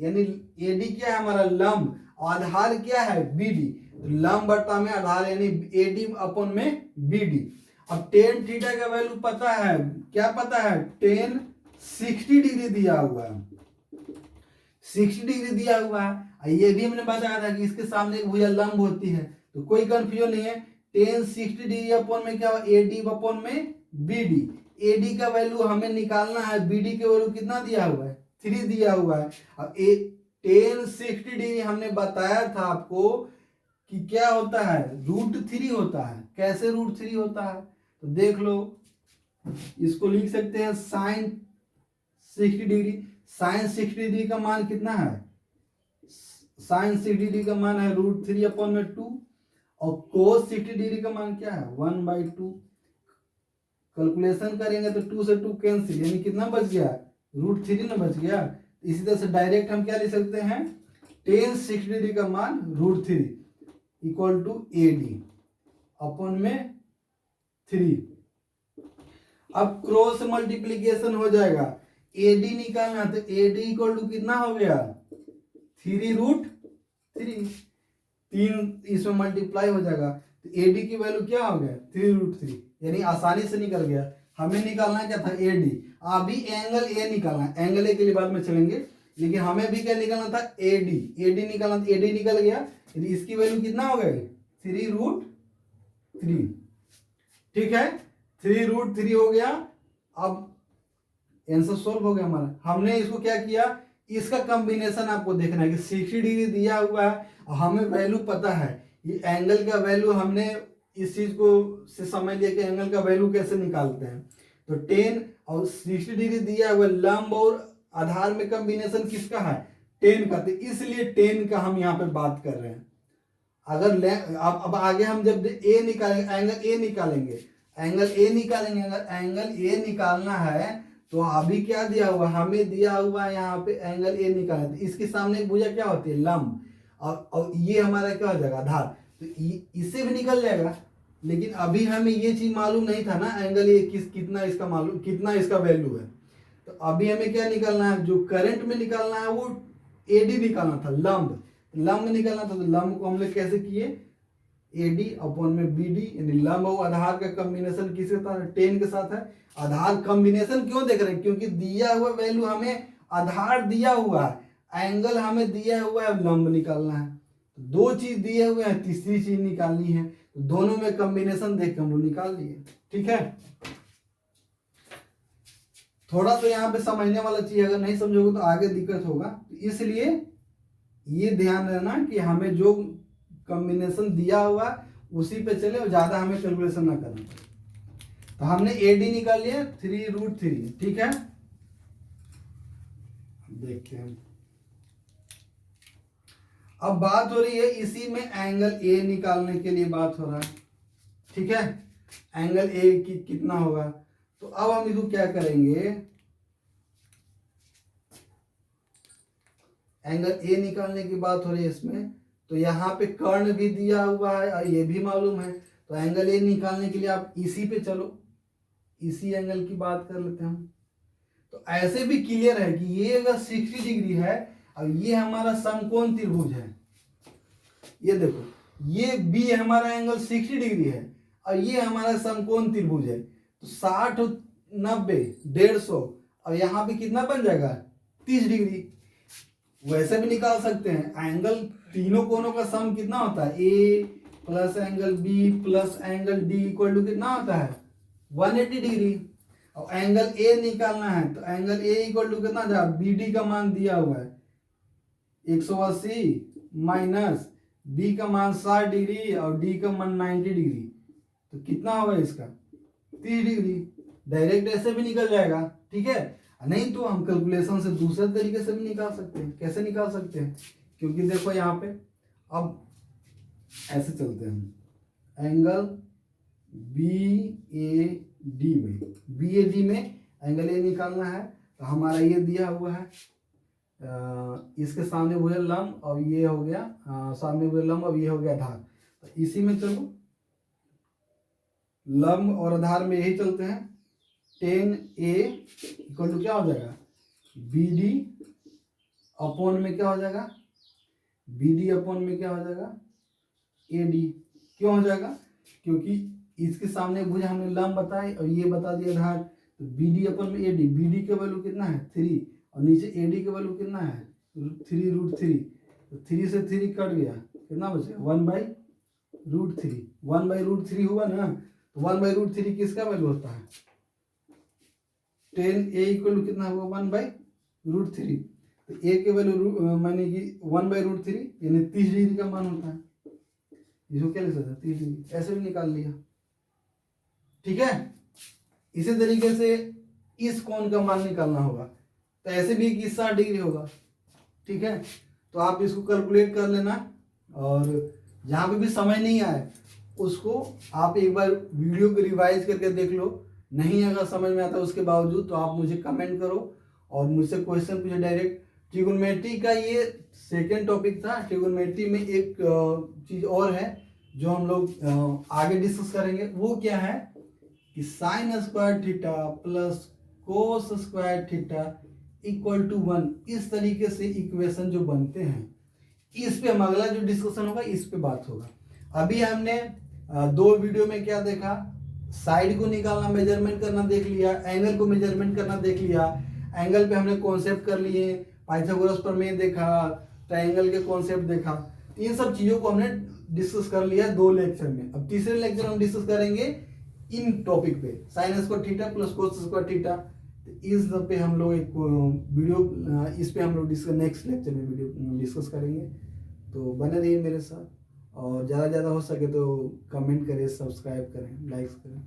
यानी ए डी क्या है हमारा लंब, आधार क्या है बी डी, तो लंब बटा में आधार यानी ए डी अपॉन में बी डी। अब टेन थीटा का वैल्यू पता है, क्या पता है, टेन 60 डिग्री दिया हुआ है, 60 डिग्री दिया हुआ है। ये भी हमने बताया था कि इसके सामने एक भुजा लंब होती है, तो कोई कंफ्यूजन नहीं है। टेन 60 डिग्री अपॉन में क्या होगा, ए डी अपॉन में बी डी। ए डी का वैल्यू हमें निकालना है, बी डी का वैल्यू कितना दिया हुआ है, 3 दिया हुआ है। अब टेन 60 डिग्री हमने बताया था आपको कि क्या होता है, √3 होता है। कैसे √3 होता है, तो देख लो, इसको लिख सकते हैं साइन 60 डिग्री। साइन 60 डिग्री का मान कितना है, साइन 60 डिग्री का मान है √3 अपॉन में 2, और कोस 60 डिग्री का मान क्या है, 1/2। कैलकुलेशन करेंगे तो 2 से 2 कैंसिल, यानी कितना बच गया, √3 ना बच गया। इसी तरह से डायरेक्ट हम क्या लिख सकते हैं, टेन 60 डिग्री का मान √3 equal to A D upon में 3। अब क्रॉस मल्टीप्लीकेशन हो जाएगा, ए डी निकालना है, तो ए डी इक्वल टू कितना हो गया, 3√3, 3 इसमें मल्टीप्लाई हो जाएगा, तो ए डी की वैल्यू क्या हो गया, 3√3, यानी आसानी से निकल गया। हमें निकालना क्या था, ए डी। अभी एंगल ए निकालना है, एंगल ए के लिए बाद में चलेंगे, लेकिन हमें भी क्या निकालना था, ए डी। ए डी निकालना था, ए डी निकल गया, इसकी वैल्यू कितना हो गई, 3√3। ठीक है, 3√3 हो गया। अब आंसर सोल्व हो गया हमारा। हमने इसको क्या किया, इसका कॉम्बिनेशन आपको देखना है कि 60 डिग्री दिया हुआ है और हमें वैल्यू पता है, ये एंगल का वैल्यू हमने इस चीज को से समझ लिया कि एंगल का वैल्यू कैसे निकालते हैं। तो 10 और 60 डिग्री दिया हुआ, लंब और आधार में कॉम्बिनेशन किसका है, 10 का, तो इसलिए 10 का हम यहाँ पे बात कर रहे हैं। अगर अब आगे हम जब ए निकालेंगे, एंगल ए निकालेंगे, एंगल ए निकालेंगे, अगर एंगल ए निकालना है तो अभी क्या दिया हुआ, हमें दिया हुआ है यहाँ पे एंगल ए निकालना है, तो इसके सामने एक भुजा क्या होती है, लंब, और ये हमारा क्या हो जाएगा, आधार, तो इससे भी निकल जाएगा। लेकिन अभी हमें ये चीज मालूम नहीं था ना, एंगल ए कितना इसका मालूम, कितना इसका वैल्यू है। तो अभी हमें क्या निकालना है, जो करंट में निकालना है वो ए डी निकालना था, लंब, लंब निकालना था। तो लंब को हम लोग कैसे किए, ए डी अपॉन में बी डी, यानी लंब और आधार का कॉम्बिनेशन किसके साथ है, 10 के साथ है। आधार कॉम्बिनेशन क्यों देख रहे हैं, क्योंकि दिया हुआ वैल्यू हमें आधार दिया हुआ है, एंगल हमें दिया हुआ है, लंब निकालना है। तो 2 चीज दिए हुए हैं, तीसरी चीज निकालनी है, तो दोनों में कॉम्बिनेशन देख के हम लोग निकाल लिए। ठीक है, थोड़ा तो यहाँ पे समझने वाला चीज, अगर नहीं समझोगे तो आगे दिक्कत होगा। तो इसलिए ये ध्यान रखना कि हमें जो कॉम्बिनेशन दिया हुआ उसी पे चले और ज्यादा हमें कैलकुलेशन ना करना। तो हमने ए डी निकाल लिया 3√3। ठीक है, देखते हैं अब बात हो रही है इसी में एंगल ए निकालने के लिए बात हो रहा है। ठीक है, एंगल ए कितना होगा, तो अब हम इसको क्या करेंगे, एंगल ए निकालने की बात हो रही है इसमें, तो यहाँ पे कर्ण भी दिया हुआ है और ये भी मालूम है। तो एंगल ए निकालने के लिए आप इसी पे चलो, इसी एंगल की बात कर लेते हैं हम। तो ऐसे भी क्लियर है कि ये अगर 60 डिग्री है और ये हमारा समकोण त्रिभुज है, ये देखो, ये बी हमारा एंगल 60 डिग्री है और ये हमारा समकोण त्रिभुज है, तो 60 90 150, और यहाँ पे कितना बन जाएगा, 30 डिग्री। वैसे भी निकाल सकते हैं, एंगल तीनों कोनों का सम कितना होता है, A plus angle B plus angle D equal to कितना होता है, 180 डिग्री। और एंगल ए निकालना है, तो एंगल ए इक्वल टू कितना था, बी डी का मान दिया हुआ है 180 माइनस बी का मान 60 डिग्री और डी का मान 90 डिग्री, तो कितना होगा इसका, 30 डिग्री। डायरेक्ट ऐसे भी निकल जाएगा। ठीक है, नहीं तो हम कैलकुलेशन से दूसरे तरीके से भी निकाल सकते हैं। कैसे निकाल सकते हैं, क्योंकि देखो यहाँ पे अब ऐसे चलते हैं, एंगल बी ए डी में, बी ए डी में एंगल ए निकालना है, तो हमारा ये दिया हुआ है, इसके सामने हुए लंब और ये हो गया, सामने हुए लंब और ये हो गया आधार। तो इसी में चलो, लंब और आधार में यही चलते हैं, 10A इक्वल टू क्या हो जाएगा, बी डी अपॉन में क्या हो जाएगा, बी डी अपॉन में क्या हो जाएगा, ए डी। क्यों हो जाएगा, क्योंकि इसके सामने भुजा हमने लंब बताई और ये बता दिया आधार, तो बी डी अपॉन में ए डी, बी डी का वैल्यू कितना है 3 और नीचे ए डी का वैल्यू कितना है 3√3, तो 3 से 3 कट गया, कितना बचा 1/2। √3, 1/√3 हुआ ना, तो 1/√3 किसका वैल्यू होता है, tan A इक्वल टू कितना हुआ 1/√3, तो A के वैल्यू माने कि 1/√3 यानी 30 डिग्री का मान होता है, इसको क्या लिख सकते हैं 30 डिग्री, ऐसे भी निकाल लिया। ठीक है, इसी तरीके से इस कोण का मान निकालना होगा, तो ऐसे भी 60 डिग्री होगा। ठीक है, तो आप इसको कैलकुलेट कर लेना, और जहाँ पे भी समझ नहीं आए उसको आप एक बार वीडियो को रिवाइज करके देख लो, नहीं अगर समझ में आता उसके बावजूद तो आप मुझे कमेंट करो और मुझसे क्वेश्चन पूछे डायरेक्ट। ट्रिगोनोमेट्री का ये सेकेंड टॉपिक था। ट्रिगोनोमेट्री में एक चीज और है जो हम लोग आगे डिस्कस करेंगे, वो क्या है कि sine square theta plus cos square theta equal to 1, इस तरीके से इक्वेशन जो बनते हैं, इस पे हम अगला जो डिस्कशन होगा इस पे बात होगा। अभी हमने 2 वीडियो में क्या देखा, साइड को निकालना मेजरमेंट करना देख लिया, एंगल को मेजरमेंट करना देख लिया, एंगल पे हमने कॉन्सेप्ट कर लिए, पाइथागोरस प्रमेय देखा, ट्रायंगल के कॉन्सेप्ट देखा, इन सब चीजों को हमने डिस्कस कर लिया 2 लेक्चर में। अब तीसरे लेक्चर हम डिस्कस करेंगे इन टॉपिक पे, sign square theta plus cos square theta. इस पे हम लोग एक वीडियो, इस पे हम लोग नेक्स्ट लेक्चर में वीडियो डिस्कस करेंगे। तो बने रहिए मेरे साथ, और ज़्यादा हो सके तो कमेंट करें, सब्सक्राइब करें, लाइक करें।